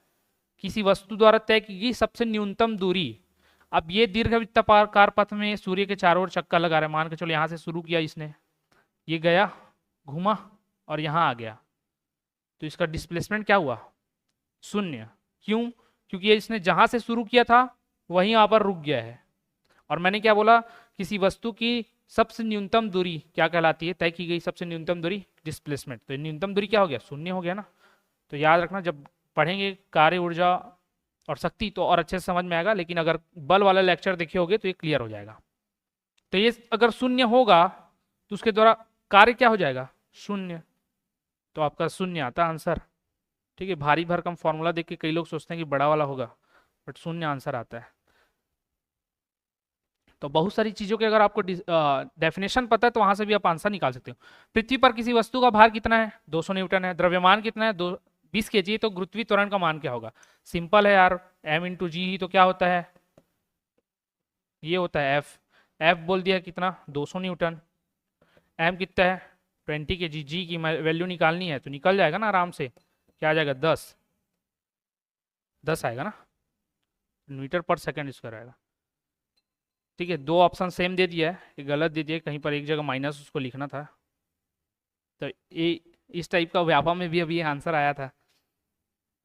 किसी वस्तु द्वारा तय की गई सबसे न्यूनतम दूरी। अब ये दीर्घवृत्ताकार पथ में सूर्य के चारों ओर चक्कर लगा रहा है, मान के चलो यहाँ से शुरू किया इसने, ये गया घुमा और यहाँ आ गया, तो इसका डिस्प्लेसमेंट क्या हुआ, शून्य। क्यों? क्योंकि ये इसने जहां से शुरू किया था वहीं यहाँ पर रुक गया है। और मैंने क्या बोला, किसी वस्तु की सबसे न्यूनतम दूरी क्या कहलाती है, तय की गई सबसे न्यूनतम दूरी डिस्प्लेसमेंट। तो न्यूनतम दूरी क्या हो गया, शून्य हो गया ना। तो याद रखना, जब पढ़ेंगे कार्य, ऊर्जा और शक्ति तो और अच्छे से समझ में आएगा, लेकिन अगर बल वाला लेक्चर देखे होगे तो ये क्लियर हो जाएगा। तो ये अगर शून्य होगा तो उसके द्वारा कार्य क्या हो जाएगा, शून्य, तो आपका शून्य आता आंसर। ठीक है, भारी भरकम फॉर्मूला देख के कई लोग सोचते हैं कि बड़ा वाला होगा, बट शून्य आंसर आता है। तो बहुत सारी चीजों के अगर आपको डेफिनेशन पता है तो वहां से भी आप आंसर निकाल सकते हो। पृथ्वी पर किसी वस्तु का भार कितना है, 200 न्यूटन है। द्रव्यमान कितना है, 20 kg, तो गुरुत्वीय त्वरण का मान क्या होगा? सिंपल है यार, m इंटू जी ही तो क्या होता है, ये होता है f। f बोल दिया कितना, 200 न्यूटन। m कितना है 20 kg। जी की वैल्यू निकालनी है तो निकल जाएगा ना आराम से, क्या आ जाएगा 10 आएगा ना, मीटर पर सेकंड स्क्वायर आएगा। ठीक है, दो ऑप्शन सेम दे दिया है, ये गलत दे दिया, कहीं पर एक जगह माइनस उसको लिखना था। तो ये इस टाइप का व्यापम में भी अभी आंसर आया था,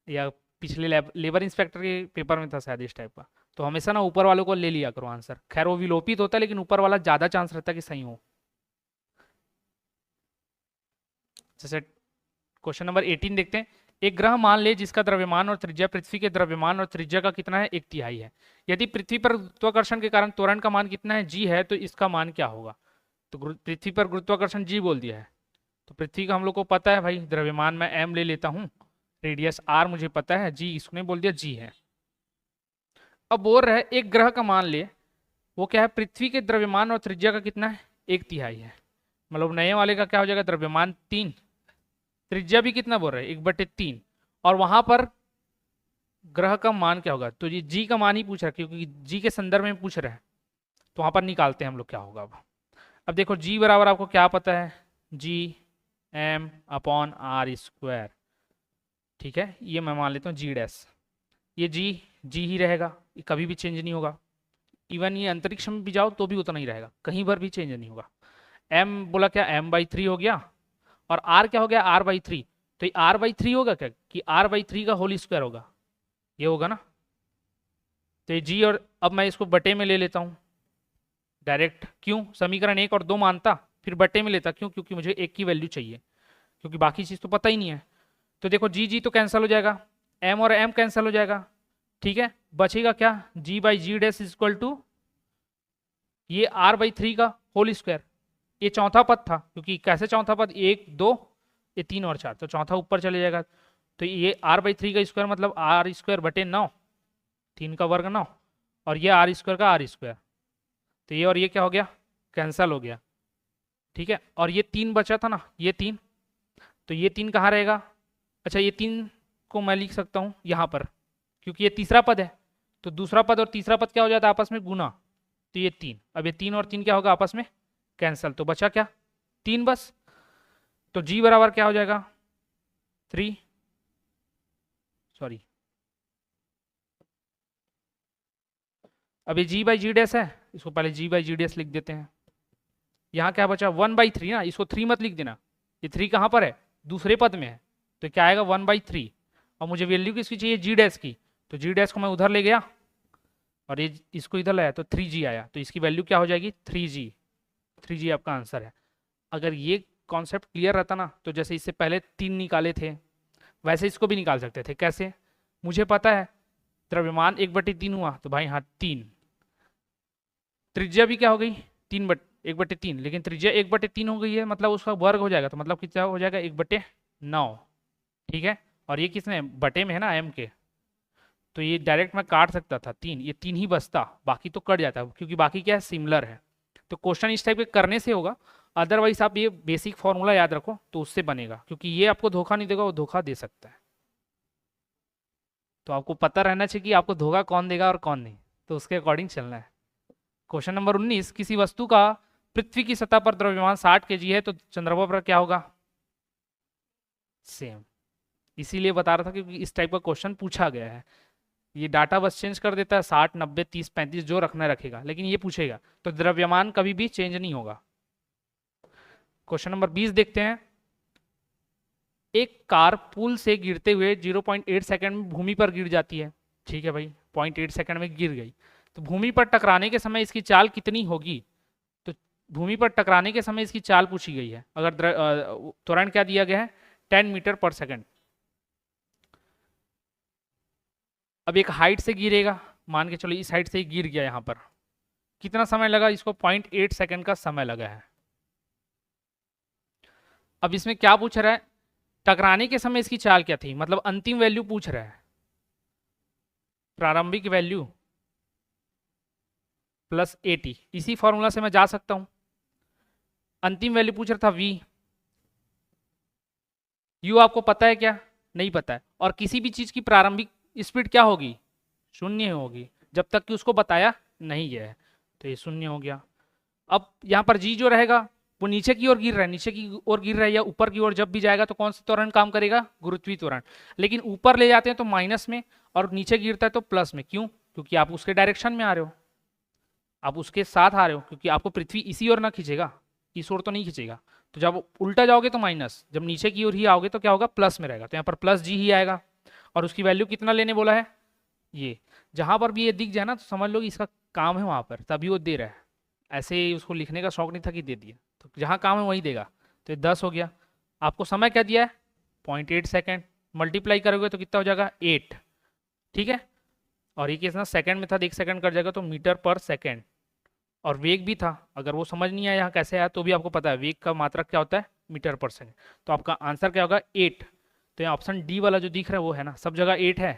या पिछले लेबर इंस्पेक्टर के पेपर में था शायद इस टाइप का। तो हमेशा ना ऊपर वालों को ले लिया करो आंसर, खैर वो विलोपित होता है लेकिन ऊपर वाला ज़्यादा चांस रहता है कि सही हो। जैसे क्वेश्चन नंबर 18 देखते हैं। एक ग्रह मान ले जिसका द्रव्यमान और त्रिज्या पृथ्वी के द्रव्यमान और त्रिज्या का कितना है, 1/3 है। यदि पृथ्वी पर गुरुत्वाकर्षण के कारण त्वरण का मान कितना है, g है, तो इसका मान क्या होगा? तो पृथ्वी पर गुरुत्वाकर्षण g बोल दिया है, तो पृथ्वी का हम लोग को पता है भाई, द्रव्यमान मैं m ले लेता हूँ, रेडियस r मुझे पता है, g इसने बोल दिया g है। अब बोल रहा है एक ग्रह का मान ले, वो क्या है, पृथ्वी के द्रव्यमान और त्रिज्या का कितना है, 1/3 है। मतलब नए वाले का क्या हो जाएगा, द्रव्यमान 3, त्रिज्या भी कितना बोल रहे हैं, 1/3, और वहां पर ग्रह का मान क्या होगा, तो ये जी का मान ही पूछ रहा है, क्योंकि जी के संदर्भ में पूछ रहा है, तो वहां पर निकालते हैं हम लोग क्या होगा। अब देखो जी बराबर आपको क्या पता है, जी m अपॉन आर स्क्वायर, ठीक है, ये मैं मान लेता हूँ जी डैश, ये जी ही रहेगा, ये कभी भी चेंज नहीं होगा। इवन ये अंतरिक्ष में भी जाओ तो भी उतना ही रहेगा, कहीं पर भी चेंज नहीं होगा। m बोला क्या, m/3 हो गया, और r क्या हो गया, r/3, तो ये r/3 होगा क्या, कि r/3 का होल स्क्वायर होगा, ये होगा ना। तो ये जी, और अब मैं इसको बटे में ले लेता हूँ डायरेक्ट, क्यों, समीकरण 1 और 2 मानता, फिर बटे में लेता, क्यों, क्योंकि मुझे एक की वैल्यू चाहिए, क्योंकि बाकी चीज़ तो पता ही नहीं है। तो देखो जी तो कैंसिल हो जाएगा, m और m कैंसिल हो जाएगा, ठीक है, बचेगा क्या, g/g डैश इक्वल टू ये r/3 का होल स्क्वायर, ये चौथा पद था, क्योंकि कैसे चौथा पद, 1 2 ये 3 और 4, तो चौथा ऊपर चले जाएगा, तो ये r/3 का स्क्वायर मतलब r²/9, 3 का वर्ग 9, और ये r² का r², तो ये और ये क्या हो गया, कैंसल हो गया, ठीक है। और ये 3 बचा था ना, ये 3, तो ये 3 कहाँ रहेगा, अच्छा ये 3 को मैं लिख सकता हूँ यहाँ पर, क्योंकि ये तीसरा पद है, तो दूसरा पद और तीसरा पद क्या हो जाता है आपस में गुना, तो ये 3, अब ये 3 और 3 क्या होगा आपस में कैंसल, तो बचा क्या, 3 बस। तो g बराबर क्या हो जाएगा, 3, सॉरी, अब ये g/g डैश है, इसको पहले g/g डैश लिख देते हैं। यहाँ क्या बचा, 1/3 ना, इसको 3 मत लिख देना, ये 3 कहाँ पर है, दूसरे पद में है, तो क्या आएगा 1/3, और मुझे वैल्यू किसकी चाहिए, g डैश की, तो g डैश को मैं उधर ले गया और ये इसको इधर लाया, तो 3g आया, तो इसकी वैल्यू क्या हो जाएगी, 3g आपका आंसर है। अगर ये कॉन्सेप्ट क्लियर रहता ना, तो जैसे इससे पहले 3 निकाले थे, वैसे इसको भी निकाल सकते थे। कैसे, मुझे पता है द्रव्यमान 1/3 हुआ, तो भाई हाँ 3, त्रिज्या भी क्या हो गई, 1/3, लेकिन त्रिज्या 1/3 हो गई है, मतलब उसका वर्ग हो जाएगा, तो मतलब कितना हो जाएगा, 1/9, ठीक है। और ये किसने बटे में है ना, m के, तो ये डायरेक्ट मैं काट सकता था 3, ये 3 ही बचता, बाकी तो कट जाता, क्योंकि बाकी क्या है, सिमिलर है। तो क्वेश्चन इस टाइप के करने से होगा, अदरवाइज आप ये बेसिक फॉर्मूला याद रखो तो उससे बनेगा, क्योंकि ये आपको धोखा नहीं देगा, वो धोखा दे सकता है। तो आपको पता रहना चाहिए कि आपको धोखा कौन देगा और कौन नहीं, तो उसके अकॉर्डिंग चलना है। क्वेश्चन नंबर 19, किसी वस्तु का पृथ्वी की सतह पर द्रव्यमान 60 kg है, तो चंद्रमा पर क्या होगा, सेम। इसीलिए बता रहा था क्योंकि इस टाइप का क्वेश्चन पूछा गया है। ये डाटा बस चेंज कर देता है, 60 90 30 35 जो रखना रखेगा, लेकिन ये पूछेगा, तो द्रव्यमान कभी भी चेंज नहीं होगा। क्वेश्चन नंबर 20 देखते हैं, एक कार पुल से गिरते हुए 0.8 सेकंड में भूमि पर गिर जाती है, ठीक है भाई, 0.8 सेकंड में गिर गई, तो भूमि पर टकराने के समय इसकी चाल कितनी होगी, तो भूमि पर टकराने के समय इसकी चाल पूछी गई है। अगर त्वरण क्या दिया गया है, 10 मीटर पर सेकंड। अब एक हाइट से गिरेगा, मान के चलो इस हाइट से ही गिर गया, यहाँ पर कितना समय लगा, इसको 0.8 सेकंड का समय लगा है। अब इसमें क्या पूछ रहा है, टकराने के समय इसकी चाल क्या थी, मतलब अंतिम वैल्यू पूछ रहा है, प्रारंभिक वैल्यू प्लस 80, इसी फॉर्मूला से मैं जा सकता हूं। अंतिम वैल्यू पूछ रहा था v, u आपको पता है क्या, नहीं पता है, और किसी भी चीज की प्रारंभिक स्पीड क्या होगी, 0 होगी, जब तक कि उसको बताया नहीं गया है, तो ये 0 हो गया। अब यहाँ पर g जो रहेगा वो नीचे की ओर गिर रहा है, नीचे की ओर गिर रहा है, या ऊपर की ओर जब भी जाएगा तो कौन सा त्वरण काम करेगा, गुरुत्वीय त्वरण। लेकिन ऊपर ले जाते हैं तो माइनस में, और नीचे गिरता है तो प्लस में, क्यों, क्योंकि आप उसके डायरेक्शन में आ रहे हो, आप उसके साथ आ रहे हो, क्योंकि आपको पृथ्वी इसी ओर ना खींचेगा, इस ओर तो नहीं खींचेगा, तो जब उल्टा जाओगे तो माइनस, जब नीचे की ओर ही आओगे तो क्या होगा, प्लस में रहेगा, तो यहाँ पर प्लस g ही आएगा। और उसकी वैल्यू कितना लेने बोला है, ये जहां पर भी ये दिख जाए ना तो समझ लो कि इसका काम है वहां पर, तभी वो दे रहा है, ऐसे ही उसको लिखने का शौक नहीं था कि दे दिया, तो जहां काम है वही देगा। तो ये 10 हो गया। आपको समय क्या दिया है, 0.8 सेकेंड, मल्टीप्लाई करोगे तो कितना हो जाएगा 8, ठीक है। और ये केस ना सेकंड में था, 1 सेकंड कर जाएगा तो मीटर पर सेकंड। और वेग भी था, अगर वो समझ नहीं आया यहाँ कैसे आया तो भी आपको पता है वेग का मात्रक क्या होता है, मीटर पर सेकंड। तो आपका आंसर क्या होगा 8। तो यहाँ ऑप्शन डी वाला जो दिख रहा है वो है ना, सब जगह 8 है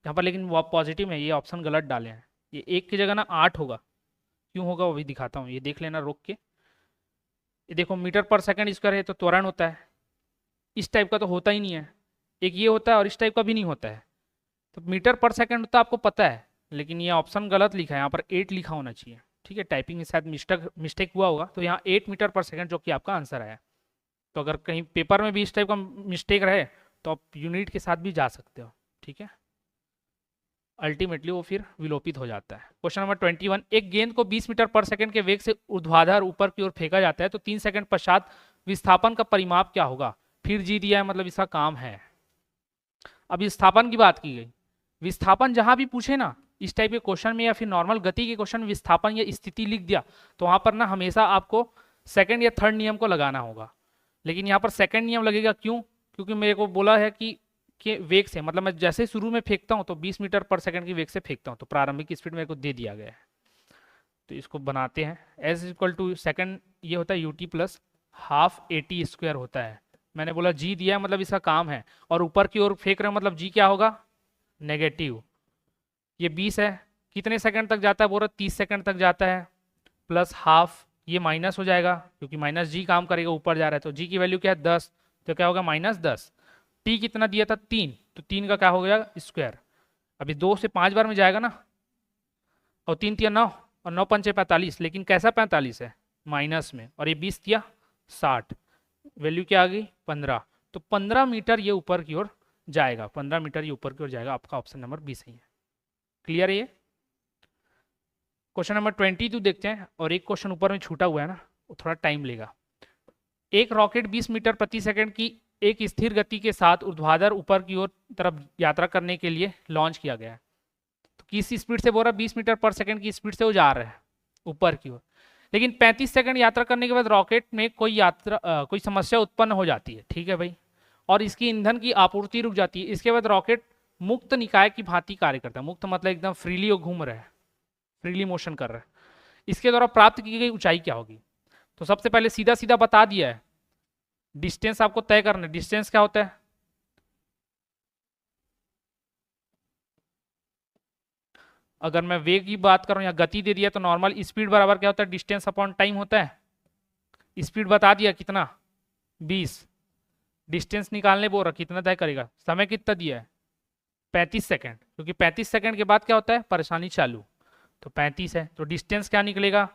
यहाँ पर, लेकिन वो पॉजिटिव है, ये ऑप्शन गलत डाले हैं। ये 1 की जगह ना 8 होगा, क्यों होगा वो भी दिखाता हूँ, ये देख लेना रोक के। ये देखो मीटर पर सेकंड स्क्वायर है तो त्वरण होता है, इस टाइप का तो होता ही नहीं है, एक ये होता है और इस टाइप का भी नहीं होता है। तो मीटर पर सेकंड तो आपको पता है, लेकिन ये ऑप्शन गलत लिखा है, यहाँ पर 8 लिखा होना चाहिए, ठीक है। टाइपिंग में शायद मिस्टेक हुआ होगा, तो यहाँ 8 मीटर पर सेकंड जो कि आपका आंसर है। तो अगर कहीं पेपर में भी इस टाइप का मिस्टेक रहे तो आप यूनिट के साथ भी जा सकते हो, ठीक है। अल्टीमेटली वो फिर विलोपित हो जाता है। क्वेश्चन नंबर 21, एक गेंद को 20 मीटर पर सेकंड के वेग से ऊर्ध्वाधर ऊपर की ओर फेंका जाता है तो 3 सेकंड पश्चात विस्थापन का परिमाप क्या होगा। फिर जी दिया है, मतलब इसका काम है। अब विस्थापन की बात की गई, विस्थापन जहां भी पूछे ना इस टाइप के क्वेश्चन में या फिर नॉर्मल गति के क्वेश्चन में विस्थापन या स्थिति लिख दिया तो वहां पर ना हमेशा आपको सेकंड या थर्ड नियम को लगाना होगा। लेकिन यहाँ पर सेकंड नियम लगेगा, क्यों? क्योंकि मेरे को बोला है कि वेग से, मतलब मैं जैसे शुरू में फेंकता हूँ तो 20 मीटर पर सेकंड की वेग से फेंकता हूँ, तो प्रारंभिक स्पीड मेरे को दे दिया गया है। तो इसको बनाते हैं, एस इक्वल टू सेकंड ये होता है UT plus half eighty square होता है। मैंने बोला जी दिया है, मतलब इसका काम है, और ऊपर की ओर फेंक रहे हैं मतलब जी क्या होगा, नेगेटिव। ये 20 है, कितने सेकंड तक जाता है, बोल रहा 30 सेकंड तक जाता है, प्लस हाफ ये माइनस हो जाएगा क्योंकि माइनस जी काम करेगा, ऊपर जा रहा है तो जी की वैल्यू क्या है 10, तो क्या होगा -10। टी कितना दिया था 3, तो 3 का क्या हो गया स्क्वायर। अभी 2 से 5 बार में जाएगा ना, और 3 तिया 9 और 9 पंचे 45, लेकिन कैसा 45 है माइनस में, और ये 20 दिया 60, वैल्यू क्या आ गई 15। तो 15 मीटर ये ऊपर की ओर जाएगा, 15 मीटर ये ऊपर की ओर जाएगा। आपका ऑप्शन नंबर बी सही है। क्लियर है ये। क्वेश्चन नंबर 22 देखते हैं, और एक क्वेश्चन ऊपर में छूटा हुआ है ना, वो थोड़ा टाइम लेगा। एक रॉकेट 20 मीटर प्रति सेकंड की एक स्थिर गति के साथ ऊर्ध्वाधर ऊपर की ओर तरफ यात्रा करने के लिए लॉन्च किया गया है। तो किस स्पीड से बोल रहा है, 20 मीटर पर सेकंड की स्पीड से वो जा रहा है ऊपर की ओर, लेकिन 35 सेकंड यात्रा करने के बाद रॉकेट में कोई समस्या उत्पन्न हो जाती है, ठीक है भाई, और इसकी ईंधन की आपूर्ति रुक जाती है। इसके बाद रॉकेट मुक्त निकाय की भांति कार्य करता है। मुक्त मतलब एकदम फ्रीली वो घूम रहा है, फ्रीली मोशन कर रहा है। इसके द्वारा प्राप्त की गई ऊंचाई क्या होगी। तो सबसे पहले सीधा सीधा बता दिया है, डिस्टेंस आपको तय करना है। डिस्टेंस क्या होता है, अगर मैं वेग की बात करूं या गति दे दिया तो नॉर्मल स्पीड बराबर क्या होता है, डिस्टेंस अपॉन टाइम होता है। स्पीड बता दिया कितना 20, डिस्टेंस निकालने बोल रहा कितना तय करेगा, समय कितना दिया है 35 सेकंड, क्योंकि 35 सेकंड के बाद क्या होता है परेशानी चालू, तो 35 है। तो डिस्टेंस क्या निकलेगा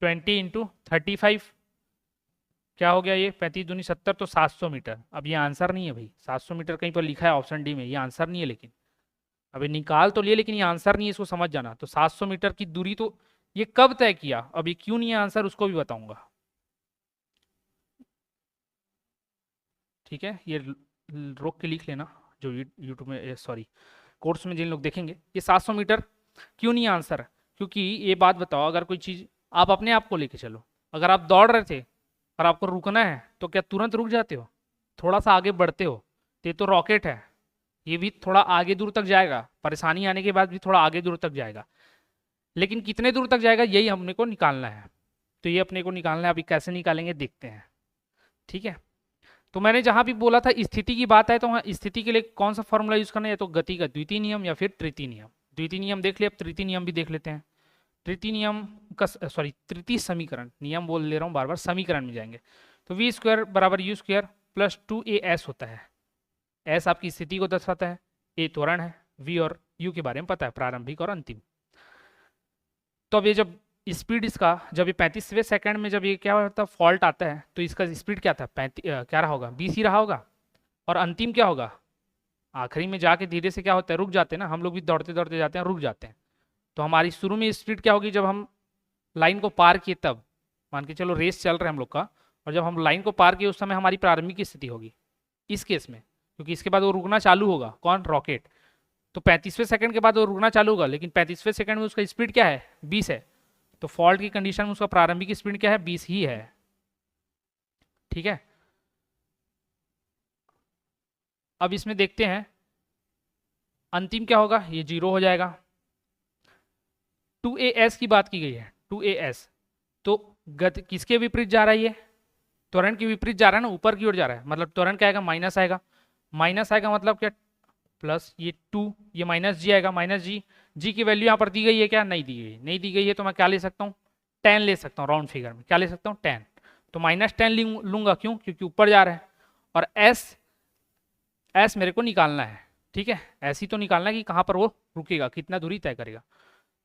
20 इंटू 35, क्या हो गया ये 35 दूनी 70, तो 700 मीटर। अब ये आंसर नहीं है भाई, 700 मीटर कहीं पर लिखा है ऑप्शन डी में, ये आंसर नहीं है। लेकिन अभी निकाल तो लिए, लेकिन ये आंसर नहीं है, इसको समझ जाना। तो 700 मीटर की दूरी तो ये कब तय किया, अब ये क्यों नहीं है आंसर उसको भी बताऊंगा, ठीक है। ये रोक के लिख लेना जो यूट्यूब में, सॉरी कोर्स में जिन लोग देखेंगे, ये 700 मीटर क्यों नहीं आंसर। क्योंकि ये बात बताओ, अगर कोई चीज़ आप अपने आप को लेके चलो, अगर आप दौड़ रहे थे और आपको रुकना है तो क्या तुरंत रुक जाते हो, थोड़ा सा आगे बढ़ते हो। तो ये तो रॉकेट है, ये भी थोड़ा आगे दूर तक जाएगा, परेशानी आने के बाद भी थोड़ा आगे दूर तक जाएगा, लेकिन कितने दूर तक जाएगा यही हमने को निकालना है। तो ये अपने को निकालना है, अभी कैसे निकालेंगे देखते हैं, ठीक है। तो मैंने जहां भी बोला था स्थिति की बात है, तो वहाँ स्थिति के लिए कौन सा फॉर्मूला यूज करना है, या तो गति का द्वितीय नियम या फिर तृतीय नियम। द्वितीय नियम देख लिया, अब तृतीय नियम भी देख लेते हैं। तृतीय नियम का, सॉरी तृतीय समीकरण, नियम बोल ले रहा हूँ बार बार, समीकरण में जाएंगे तो वी स्क्वायर बराबर यू स्क्वायर प्लस 2as होता है। एस आपकी स्थिति को दर्शाता है, ए त्वरण है, वी और यू के बारे में पता है, प्रारंभिक और अंतिम। तो अब ये जब स्पीड इसका, जब ये 35वें सेकंड में जब ये क्या होता है फॉल्ट आता है, तो इसका स्पीड क्या था क्या रहा होगा 20 ही रहा होगा। और अंतिम क्या होगा, आखिरी में जाके धीरे से क्या होता है रुक जाते हैं ना, हम लोग भी दौड़ते दौड़ते जाते हैं रुक जाते हैं। तो हमारी शुरू में स्पीड क्या होगी, जब हम लाइन को पार किए तब, मान के चलो रेस चल रहा है हम लोग का, और जब हम लाइन को पार किए उस समय हमारी प्रारंभिक स्थिति होगी इस केस में, क्योंकि इसके बाद वो रुकना चालू होगा, कौन रॉकेट। तो 35वें सेकंड के बाद वो रुकना चालू होगा, लेकिन 35वें सेकंड में उसका स्पीड क्या है 20 है, तो फॉल्ट की कंडीशन में उसका प्रारंभिक स्पीड क्या है 20 ही है, ठीक है। अब इसमें देखते हैं अंतिम क्या होगा, ये 0 हो जाएगा। 2as की बात की गई है, 2as तो गति किसके विपरीत जा रहा है, ये त्वरण के विपरीत जा रहा है ना, ऊपर की ओर जा रहा है, मतलब त्वरण क्या आएगा, माइनस आएगा। माइनस आएगा मतलब क्या, प्लस ये 2, ये माइनस जी आएगा, माइनस जी। जी की वैल्यू यहाँ पर दी गई है क्या, नहीं दी गई, नहीं दी गई है तो मैं क्या ले सकता हूँ, 10 ले सकता हूँ, राउंड फिगर में क्या ले सकता हूँ, 10। तो -10 लूंगा, क्यों, क्योंकि ऊपर जा रहा है। और एस मेरे को निकालना है, ठीक है, ऐसी तो निकालना है कि कहाँ पर वो रुकेगा, कितना दूरी तय करेगा।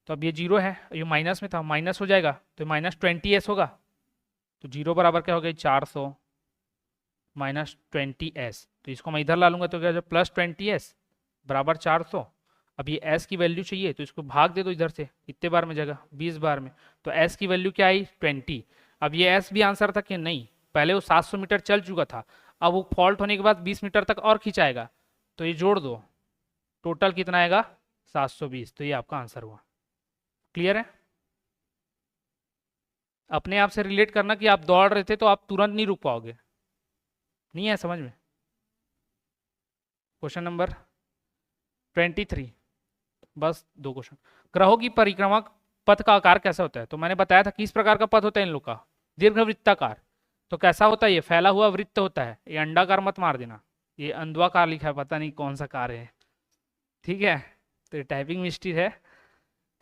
तो अब ये 0 है, ये माइनस में था, माइनस हो जाएगा तो -20s होगा। तो 0 बराबर क्या हो गया, 400 -20s। तो इसको मैं इधर ला लूंगा तो क्या हो जाएगा, +20s बराबर 400। अब ये s की वैल्यू चाहिए तो इसको भाग दे दो इधर से, कितने बार में जगह, 20 बार में। तो s की वैल्यू क्या आई, 20। अब ये s भी आंसर था कि नहीं, पहले वो 700 मीटर चल चुका था, अब वो फॉल्ट होने के बाद 20 मीटर तक और खिंचाएगा, तो ये जोड़ दो, टोटल कितना आएगा, 720। तो ये आपका आंसर हुआ। क्लियर है। अपने आप से रिलेट करना कि आप दौड़ रहे थे तो आप तुरंत नहीं रुक पाओगे, नहीं है समझ में। क्वेश्चन नंबर 23, बस 2 क्वेश्चन। ग्रहों की परिक्रमा पथ का आकार कैसा होता है, तो मैंने बताया था किस प्रकार का पथ होता है इन लोग का, दीर्घवृत्ताकार। तो कैसा होता है, ये फैला हुआ वृत्त होता है, ये अंडाकार मत मार देना, ये अंधवाकार लिखा है, पता नहीं कौन सा कार है, ठीक है, तो टाइपिंग मिस्टेक है।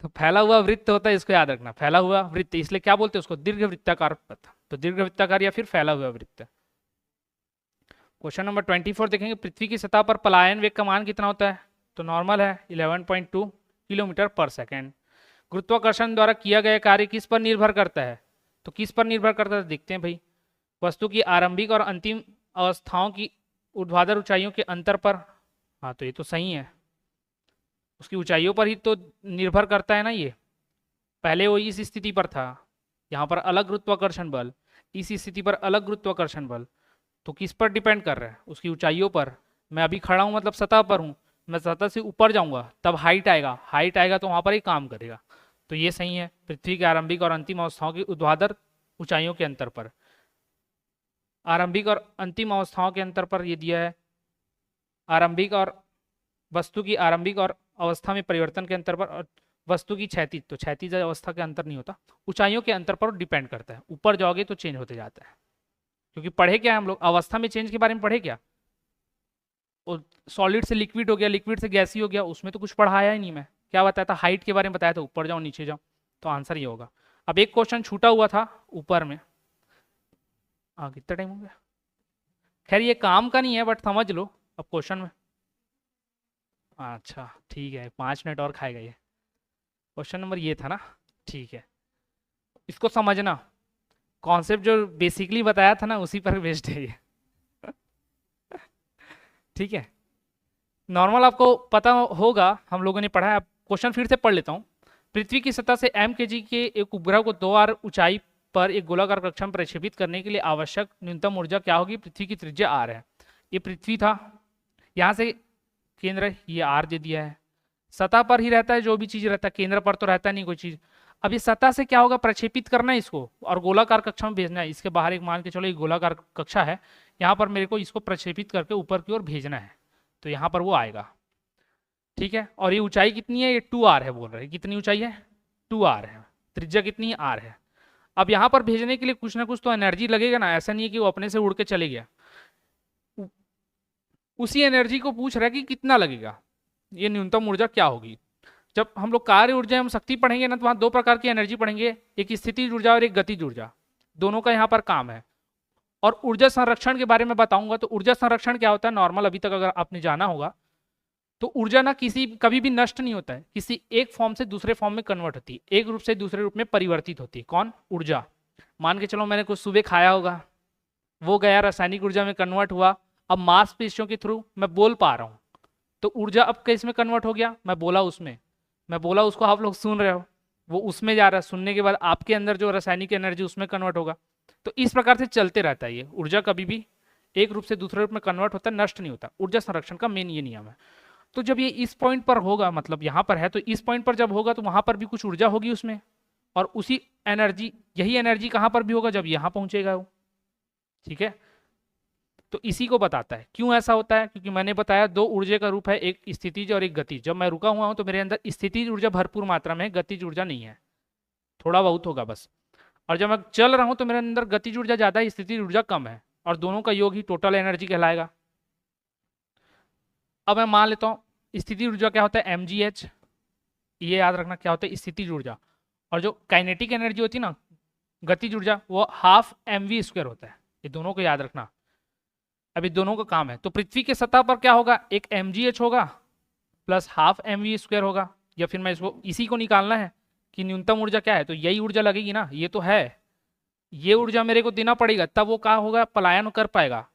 तो फैला हुआ वृत्त होता है, इसको याद रखना, फैला हुआ वृत्त, इसलिए क्या बोलते हैं उसको, दीर्घवृत्ताकार पथ। तो दीर्घवृत्ताकार या फिर फैला हुआ वृत्त। क्वेश्चन नंबर 24 देखेंगे, पृथ्वी की सतह पर पलायन वेग का मान कितना होता है, तो नॉर्मल है 11.2 किलोमीटर पर सेकेंड। गुरुत्वाकर्षण द्वारा किया गया कार्य किस पर निर्भर करता है, तो किस पर निर्भर करता है, देखते हैं भाई। वस्तु की आरंभिक और अंतिम अवस्थाओं की ऊर्ध्वाधर ऊंचाइयों के अंतर पर, हाँ तो ये तो सही है, उसकी ऊंचाइयों पर ही तो निर्भर करता है ना। ये पहले वो इस स्थिति पर था, यहाँ पर अलग गुरुत्वाकर्षण बल, इस स्थिति पर अलग गुरुत्वाकर्षण बल, तो किस पर डिपेंड कर रहा है, उसकी ऊंचाइयों पर। मैं अभी खड़ा हूँ मतलब सतह पर हूँ, मैं सतह से ऊपर जाऊंगा तब हाइट आएगा, हाइट आएगा तो वहां पर ही काम करेगा। तो ये सही है, पृथ्वी की आरंभिक और अंतिम अवस्थाओं की ऊर्ध्वाधर ऊंचाइयों के अंतर पर, आरंभिक और अंतिम अवस्थाओं के अंतर पर ये दिया है, आरंभिक और वस्तु की आरंभिक और अवस्था में परिवर्तन के अंतर पर, और वस्तु की क्षैतिज, तो क्षैतिज अवस्था के अंतर नहीं होता, ऊंचाइयों के अंतर पर डिपेंड करता है, ऊपर जाओगे तो चेंज होते जाता है। क्योंकि पढ़े क्या है हम लोग, अवस्था में चेंज के बारे में पढ़े क्या, सॉलिड से लिक्विड हो गया, लिक्विड से गैसी हो गया, उसमें तो कुछ पढ़ाया ही नहीं। मैं क्या बताया था, हाइट के बारे में बताया था, ऊपर जाओ नीचे जाओ, तो आंसर ये होगा। अब एक क्वेश्चन छूटा हुआ था ऊपर में, कितना टाइम हो गया, खैर ये काम का नहीं है बट समझ लो अब क्वेश्चन में। अच्छा ठीक है, 5 मिनट और खाएगा ये। क्वेश्चन नंबर ये था ना, ठीक है, इसको समझना, कॉन्सेप्ट जो बेसिकली बताया था ना उसी पर बेस्ड है ये ठीक है, नॉर्मल आपको पता होगा, हम लोगों ने पढ़ा है। क्वेश्चन फिर से पढ़ लेता हूँ। पृथ्वी की सतह से m के एक उपग्रह को 2r ऊंचाई पर एक गोलाकार कक्षा में प्रक्षेपित करने के लिए आवश्यक न्यूनतम ऊर्जा क्या होगी, पृथ्वी की त्रिज्या r है, ये पृथ्वी था, यहाँ से केंद्र ये r दे दिया है, सतह पर ही रहता है जो भी चीज रहता है, केंद्र पर तो रहता नहीं कोई चीज। अब ये सतह से क्या होगा, प्रक्षेपित करना है इसको और गोलाकार कक्षा में भेजना है, इसके बाहर एक मान के चलो एक गोलाकार कक्षा है, यहाँ पर मेरे को इसको प्रक्षेपित करके ऊपर की ओर भेजना है, तो यहाँ पर वो आएगा, ठीक है। और ये ऊंचाई कितनी है, ये 2r है, बोल रहे हैं कितनी ऊंचाई है, 2r है, त्रिज्या कितनी है, r है। अब यहाँ पर भेजने के लिए कुछ ना कुछ तो एनर्जी लगेगा ना, ऐसा नहीं है कि वो अपने से उड़ के चले गया, उसी एनर्जी को पूछ रहा है कि कितना लगेगा, ये न्यूनतम ऊर्जा क्या होगी। जब हम लोग कार्य ऊर्जा हम शक्ति पढ़ेंगे ना, तो वहाँ 2 प्रकार की एनर्जी पढ़ेंगे, एक स्थितिज ऊर्जा और एक गतिज ऊर्जा, दोनों का यहाँ पर काम है। और ऊर्जा संरक्षण के बारे में बताऊंगा, तो ऊर्जा संरक्षण क्या होता है, नॉर्मल अभी तक अगर आपने जाना होगा तो ऊर्जा ना कभी भी नष्ट नहीं होता है, किसी एक फॉर्म से दूसरे फॉर्म में कन्वर्ट होती है, एक रूप से दूसरे रूप में परिवर्तित होती है। कौन, ऊर्जा। मान के चलो मैंने कुछ सुबह खाया होगा, वो गया रासायनिक ऊर्जा में कन्वर्ट हुआ, अब मांसपेशियों के थ्रू मैं बोल पा रहा हूँ, तो ऊर्जा अब किस में कन्वर्ट हो गया, मैं बोला उसमें, मैं बोला उसको आप लोग सुन रहे हो, वो उसमें जा रहा है, सुनने के बाद आपके अंदर जो रासायनिक एनर्जी उसमें कन्वर्ट होगा। तो इस प्रकार से चलते रहता है ये, ऊर्जा कभी भी एक रूप से दूसरे रूप में कन्वर्ट होता है, नष्ट नहीं होता। ऊर्जा संरक्षण का मेन ये नियम है। तो जब ये इस पॉइंट पर होगा, मतलब यहाँ पर है, तो इस पॉइंट पर जब होगा तो वहां पर भी कुछ ऊर्जा होगी उसमें, और उसी एनर्जी, यही एनर्जी कहाँ पर भी होगा, जब यहाँ पहुंचेगा वो, ठीक है। तो इसी को बताता है। क्यों ऐसा होता है? क्योंकि मैंने बताया दो ऊर्जा का रूप है, एक स्थितिज और एक गतिज। जब मैं रुका हुआ हूं तो मेरे अंदर स्थितिज ऊर्जा भरपूर मात्रा में है, गतिज ऊर्जा नहीं है, थोड़ा बहुत होगा बस। और जब मैं चल रहा हूं तो मेरे अंदर गतिज ऊर्जा ज्यादा है, स्थितिज ऊर्जा कम है, और दोनों का योग ही टोटल एनर्जी कहलाएगा। अब मैं मान लेता हूं स्थितिज ऊर्जा क्या होता है, mgh, ये याद रखना क्या होता है स्थितिज ऊर्जा। और जो काइनेटिक एनर्जी होती है ना, गतिज ऊर्जा, वो हाफ mv² होता है। ये दोनों को याद रखना, अभी दोनों का काम है। तो पृथ्वी के सतह पर क्या होगा, एक mgh होगा प्लस हाफ mv² होगा, या फिर मैं इसको इसी को निकालना है कि न्यूनतम ऊर्जा क्या है, तो यही ऊर्जा लगेगी ना, ये तो है, ये ऊर्जा मेरे को देना पड़ेगा, तब वो क्या होगा, पलायन कर पाएगा।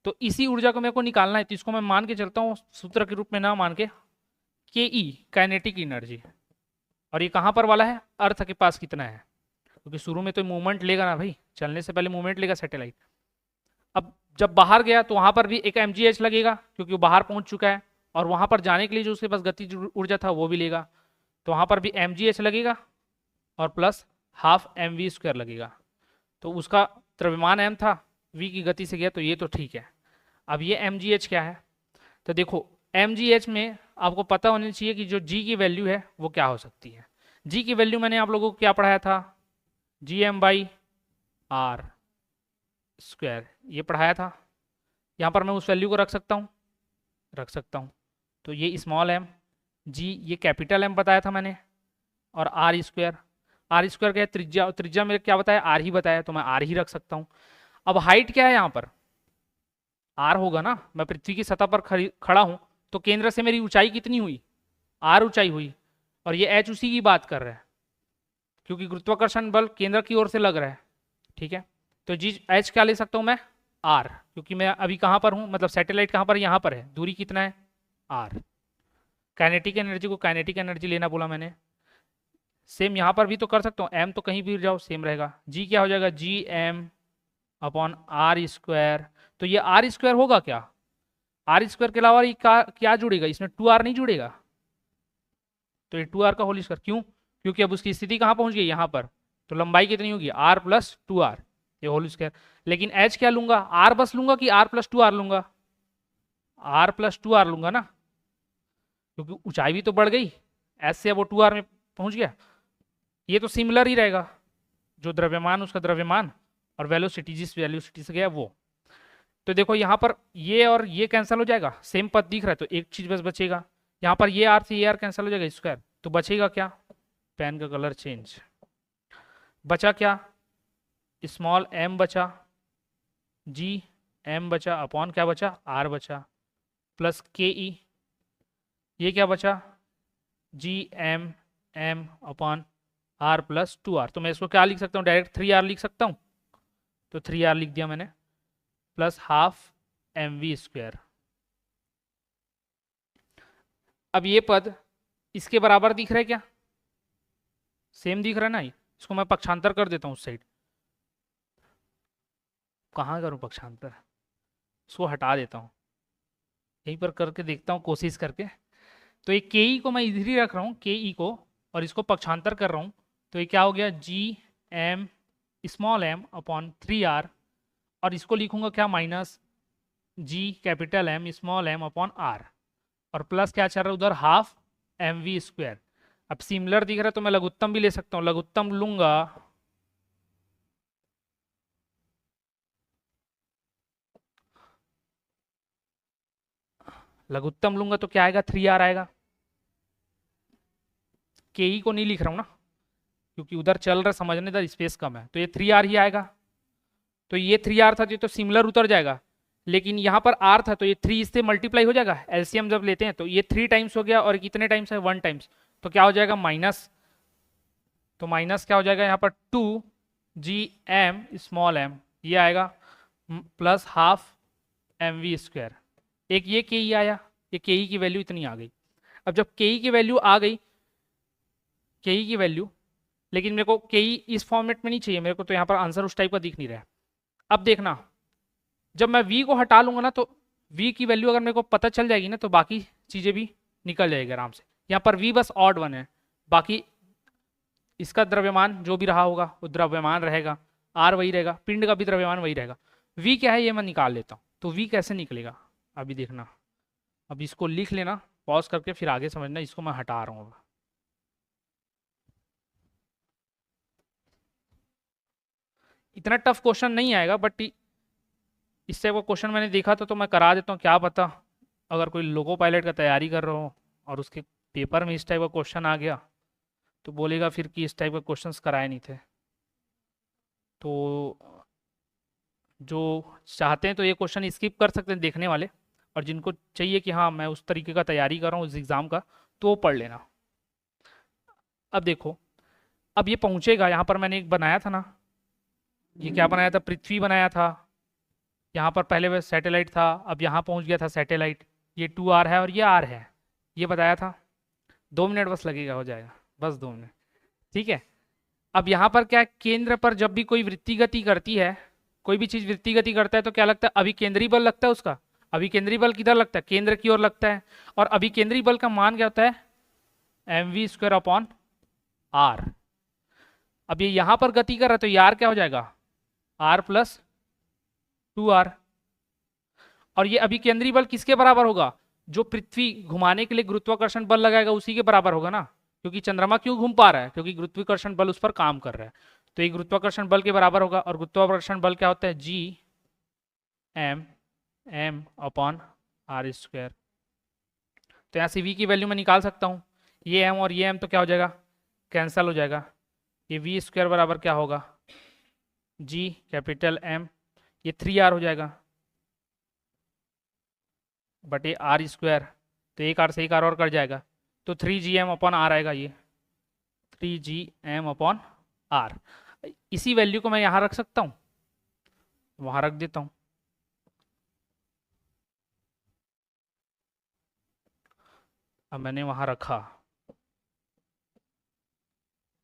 तो इसी ऊर्जा को मेरे को निकालना है, तो इसको मैं मान के चलता हूँ सूत्र के रूप में ना मान के, के ई काइनेटिक एनर्जी। और ये कहाँ पर वाला है, अर्थ के पास कितना है, क्योंकि शुरू में तो मूवमेंट लेगा ना भाई, चलने से पहले मूवमेंट लेगा सैटेलाइट। अब जब बाहर गया तो वहां पर भी एक mgh लगेगा, क्योंकि वो बाहर पहुंच चुका है, और वहां पर जाने के लिए जो उसके पास गतिज ऊर्जा था वो भी लेगा, तो वहां पर भी mgh लगेगा और प्लस हाफ mv² लगेगा। तो उसका द्रव्यमान m था, v की गति से गया, तो ये तो ठीक है। अब ये mgh क्या है, तो देखो mgh में आपको पता होना चाहिए कि जो g की वैल्यू है वो क्या हो सकती है। g की वैल्यू मैंने आप लोगों को क्या पढ़ाया था, gm/r², ये पढ़ाया था। यहाँ पर मैं उस वैल्यू को रख सकता हूँ। तो ये स्मॉल m, g ये कैपिटल M बताया था मैंने, और r² क्या है, त्रिज्या, त्रिज्या मेरे क्या बताया, r ही बताया, तो मैं r ही रख सकता हूँ। अब हाइट क्या है यहाँ पर, r होगा ना, मैं पृथ्वी की सतह पर खड़ा हूँ, तो केंद्र से मेरी ऊंचाई कितनी हुई, r ऊंचाई हुई, और ये h उसी की बात कर रहा है, क्योंकि गुरुत्वाकर्षण बल केंद्र की ओर से लग रहा है, ठीक है। तो जी h क्या ले सकता हूँ मैं, r, क्योंकि मैं अभी कहाँ पर हूँ, मतलब सैटेलाइट कहाँ पर, यहाँ पर है, दूरी कितना है, r। काइनेटिक एनर्जी को काइनेटिक एनर्जी लेना बोला मैंने, सेम यहाँ पर भी तो कर सकता हूँ, m तो कहीं भी जाओ सेम रहेगा, g क्या हो जाएगा, gm/r²। तो ये r² होगा क्या, r² के अलावा ये क्या जुड़ेगा, इसमें 2r नहीं जुड़ेगा, तो ये 2r का होल स्क्वायर। क्यों, क्योंकि अब उसकी स्थिति कहाँ पहुंच गई, यहाँ पर, तो लंबाई कितनी होगी, r + 2r, ये होल स्क्वायर। लेकिन h क्या लूंगा, r बस लूंगा कि r + 2r लूंगा, r + 2r लूंगा ना, क्योंकि ऊंचाई भी तो बढ़ गई, s से अब वो 2r में पहुंच गया। ये तो सिमिलर ही रहेगा, जो द्रव्यमान उसका द्रव्यमान, और वेलोसिटी जिस वेलोसिटी से गया वो। तो देखो यहाँ पर ये और ये कैंसिल हो जाएगा, सेम पद दिख रहा है, तो एक चीज बस बचेगा, यहाँ पर ये r से ये r कैंसिल हो जाएगा स्क्वायर, तो बचेगा क्या, पेन का कलर चेंज, बचा क्या, स्मॉल m बचा, g m बचा अपॉन क्या बचा, r बचा, प्लस के ई, ये क्या बचा, g m m upon r + 2r। तो मैं इसको क्या लिख सकता हूँ, डायरेक्ट 3r लिख सकता हूँ, तो 3r लिख दिया मैंने, प्लस हाफ mv²। अब ये पद इसके बराबर दिख रहा है क्या, सेम दिख रहा है ना, इसको मैं पक्षांतर कर देता हूँ उस साइड, कहाँ करूँ पक्षांतर, इसको हटा देता हूँ, यहीं पर करके देखता हूँ कोशिश करके। तो ये के ई को मैं इधर ही रख रहा हूँ, के ई को, और इसको पक्षांतर कर रहा हूँ, तो ये क्या हो गया, G M small m upon 3r, और इसको लिखूंगा क्या, minus G capital M small m upon r, और प्लस क्या चल रहा है उधर, हाफ mv²। अब सिमिलर दिख रहा है तो मैं लघुत्तम भी ले सकता हूँ, लघुत्तम लूंगा, तो क्या आएगा, 3r आएगा। के ई को नहीं लिख रहा हूँ ना, क्योंकि उधर चल रहा, समझने का स्पेस कम है, तो ये 3r ही आएगा। तो ये 3r था, तो सिमिलर उतर जाएगा, लेकिन यहाँ पर r था, तो ये 3 इससे मल्टीप्लाई हो जाएगा, एलसीएम जब लेते हैं तो ये 3 टाइम्स हो गया, और कितने टाइम्स है, 1 टाइम्स, तो क्या हो जाएगा, माइनस, तो माइनस क्या हो जाएगा यहाँ पर, 2gm स्मॉल m, ये आएगा, प्लस हाफ mv²। एक ये के ई आया, ये के ई की वैल्यू इतनी आ गई। अब जब के ई की वैल्यू आ गई, के ई की वैल्यू, लेकिन मेरे को के ई इस फॉर्मेट में नहीं चाहिए मेरे को, तो यहाँ पर आंसर उस टाइप का दिख नहीं रहा है। अब देखना, जब मैं v को हटा लूंगा ना, तो v की वैल्यू अगर मेरे को पता चल जाएगी ना, तो बाकी चीज़ें भी निकल जाएगी आराम से। यहाँ पर v बस ऑड 1 है, बाकी इसका द्रव्यमान जो भी रहा होगा वो द्रव्यमान रहेगा, r वही रहेगा, पिंड का भी द्रव्यमान वही रहेगा। v क्या है ये मैं निकाल लेता हूँ, तो v कैसे निकलेगा अभी देखना। अब इसको लिख लेना पॉज करके, फिर आगे समझना। इसको मैं हटा रहा हूँ अब। इतना टफ क्वेश्चन नहीं आएगा, बट इससे वो क्वेश्चन मैंने देखा था तो मैं करा देता हूँ। क्या पता अगर कोई लोको पायलट का तैयारी कर रहा हो और उसके पेपर में इस टाइप का क्वेश्चन आ गया तो बोलेगा फिर कि इस टाइप के क्वेश्चंस कराए नहीं थे। तो जो चाहते हैं तो ये क्वेश्चन स्किप कर सकते हैं देखने वाले, और जिनको चाहिए कि हाँ मैं उस तरीके का तैयारी कर रहा हूँ उस एग्ज़ाम का, तो वो पढ़ लेना। अब देखो, अब ये पहुँचेगा यहाँ पर। मैंने एक बनाया था ना, ये क्या बनाया था, पृथ्वी बनाया था। यहाँ पर पहले वह सैटेलाइट था, अब यहाँ पहुँच गया था सैटेलाइट। ये 2R है और ये R है, ये बताया था। 2 मिनट बस लगेगा, हो जाएगा, बस 2 मिनट। ठीक है। अब यहाँ पर क्या है, केंद्र पर जब भी कोई वृत्ति गति करती है, कोई भी चीज़ वृत्ति गति करता है तो क्या लगता है, अभिकेंद्री बल लगता है उसका। अभिकेंद्री बल किधर लगता है, केंद्र की ओर लगता है। और अभिकेंद्री बल का मान क्या होता है, mv²/r। अब ये यहाँ पर गति कर रहा है तो यार क्या हो जाएगा, r + 2r। और ये अभिकेंद्री बल किसके बराबर होगा, जो पृथ्वी घुमाने के लिए गुरुत्वाकर्षण बल लगाएगा उसी के बराबर होगा ना। क्योंकि चंद्रमा क्यों घूम पा रहा है, क्योंकि गुरुत्वाकर्षण बल उस पर काम कर रहा है। तो ये गुरुत्वाकर्षण बल के बराबर होगा। और गुरुत्वाकर्षण बल क्या होता है, Gm/r²। तो यहाँ से v की वैल्यू मैं निकाल सकता हूँ। ये m और ये m तो क्या हो जाएगा, कैंसल हो जाएगा। ये v² बराबर क्या होगा, G M। ये 3r हो जाएगा बटे r²। तो एक r से एक r और कट जाएगा, तो 3Gm/r आएगा। ये 3Gm/r। इसी वैल्यू को मैं यहाँ रख सकता हूँ, वहाँ रख देता हूँ। अब मैंने वहाँ रखा,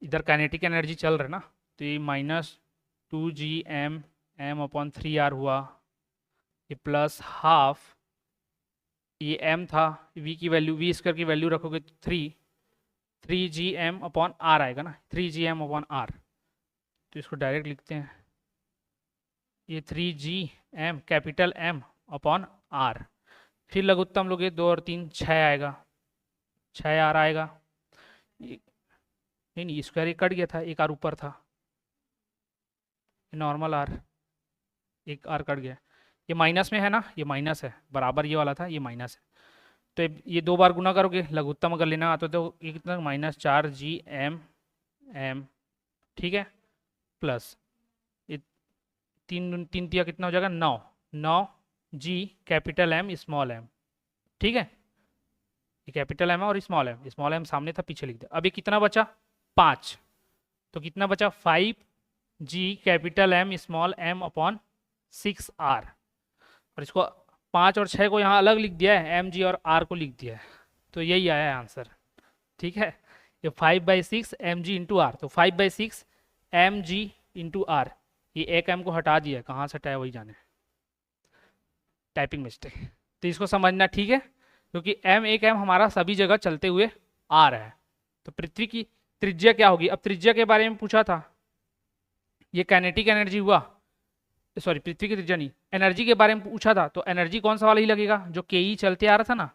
इधर काइनेटिक एनर्जी चल रहा है ना, तो ये -2Gm/3r हुआ, ये +½ ये m था, v की वैल्यू, v² की वैल्यू रखोगे तो 3Gm/r आएगा ना, 3Gm/r। तो इसको डायरेक्ट लिखते हैं, ये 3Gm/r। फिर लघुत्तम लोगे 2 और 3 6 आएगा, 6r आएगा। नहीं स्क्वायर ये कट गया था, एक r ऊपर था, नॉर्मल r, एक r कट गया। ये माइनस में है ना, ये माइनस है, बराबर ये वाला था, ये माइनस है। तो ये 2 बार गुना करोगे, लघुत्तम अगर लेना आता तो ये कितना, -4Gm। ठीक है, प्लस ये 3 3 कितना हो जाएगा, 9 Gm। ठीक है, ये कैपिटल M है और स्मॉल m सामने था, पीछे लिख दिया। अब ये कितना बचा, 5। तो कितना बचा, 5Gm/m/6r। और इसको 5 और 6 को यहाँ अलग लिख दिया है, mg और r को लिख दिया है। तो यही आया है आंसर। ठीक है, ये 5/6 mg × r। तो 5/6 mg × r, ये एक m को हटा दिया है, कहाँ से हटाया वही जाने, टाइपिंग मिस्टेक। तो इसको समझना, ठीक है, क्योंकि एक m हमारा सभी जगह चलते हुए आ रहा है। तो पृथ्वी की त्रिज्या क्या होगी, अब त्रिज्या के बारे में पूछा था, ये काइनेटिक एनर्जी हुआ, सॉरी पृथ्वी की त्रिज्या नहीं, एनर्जी के बारे में पूछा था। तो एनर्जी कौन सा वाला ही लगेगा, जो ke चलते आ रहा था ना।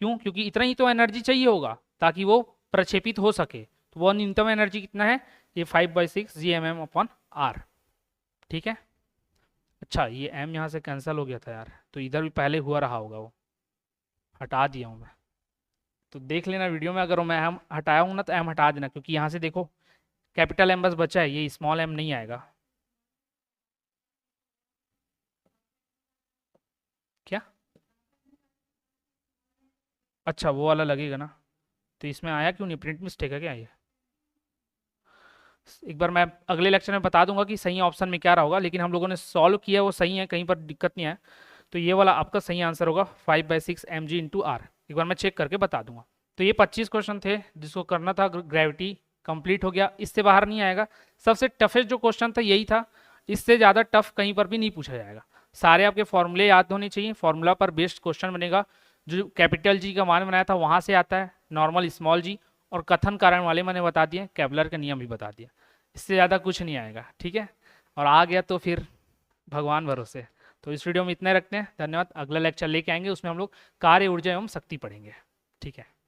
क्यों, क्योंकि इतना ही तो एनर्जी चाहिए होगा ताकि वो प्रक्षेपित हो सके। तो वो न्यूनतम एनर्जी कितना है, ये 5/6 Gmm/r। ठीक है, अच्छा ये m यहाँ से कैंसिल हो गया था यार, तो इधर भी पहले हुआ रहा होगा, वो हटा दिया हूँ मैं। तो देख लेना वीडियो में, अगर मैं m हटाया हूँ ना तो m हटा देना, क्योंकि यहाँ से देखो कैपिटल M बस बचा है, ये स्मॉल m नहीं आएगा। क्या, अच्छा वो वाला लगेगा ना, तो इसमें आया क्यों नहीं, प्रिंट मिस्टेक है क्या ये। एक बार मैं अगले लेक्चर में बता दूंगा कि सही ऑप्शन में क्या रहा होगा, लेकिन हम लोगों ने सॉल्व किया वो सही है, कहीं पर दिक्कत नहीं है। तो ये वाला आपका सही आंसर होगा 5/6 mg × r। एक बार मैं चेक करके बता दूंगा। तो ये 25 क्वेश्चन थे जिसको करना था, ग्रेविटी कंप्लीट हो गया, इससे बाहर नहीं आएगा। सबसे टफेस्ट जो क्वेश्चन था यही था, इससे ज़्यादा टफ कहीं पर भी नहीं पूछा जाएगा। सारे आपके फॉर्मूले याद होने चाहिए, फॉर्मूला पर बेस्ड क्वेश्चन बनेगा। जो कैपिटल जी का मान बनाया था वहाँ से आता है, नॉर्मल स्मॉल जी, और कथन कारण वाले मैंने बता दिए, केवलर का नियम भी बता दिया। इससे ज़्यादा कुछ नहीं आएगा, ठीक है। और आ गया तो फिर भगवान भरोसे, तो इस वीडियो में इतना ही रखते हैं, धन्यवाद। अगला लेक्चर लेके आएंगे, उसमें हम लोग कार्य ऊर्जा एवं शक्ति पढ़ेंगे। ठीक है।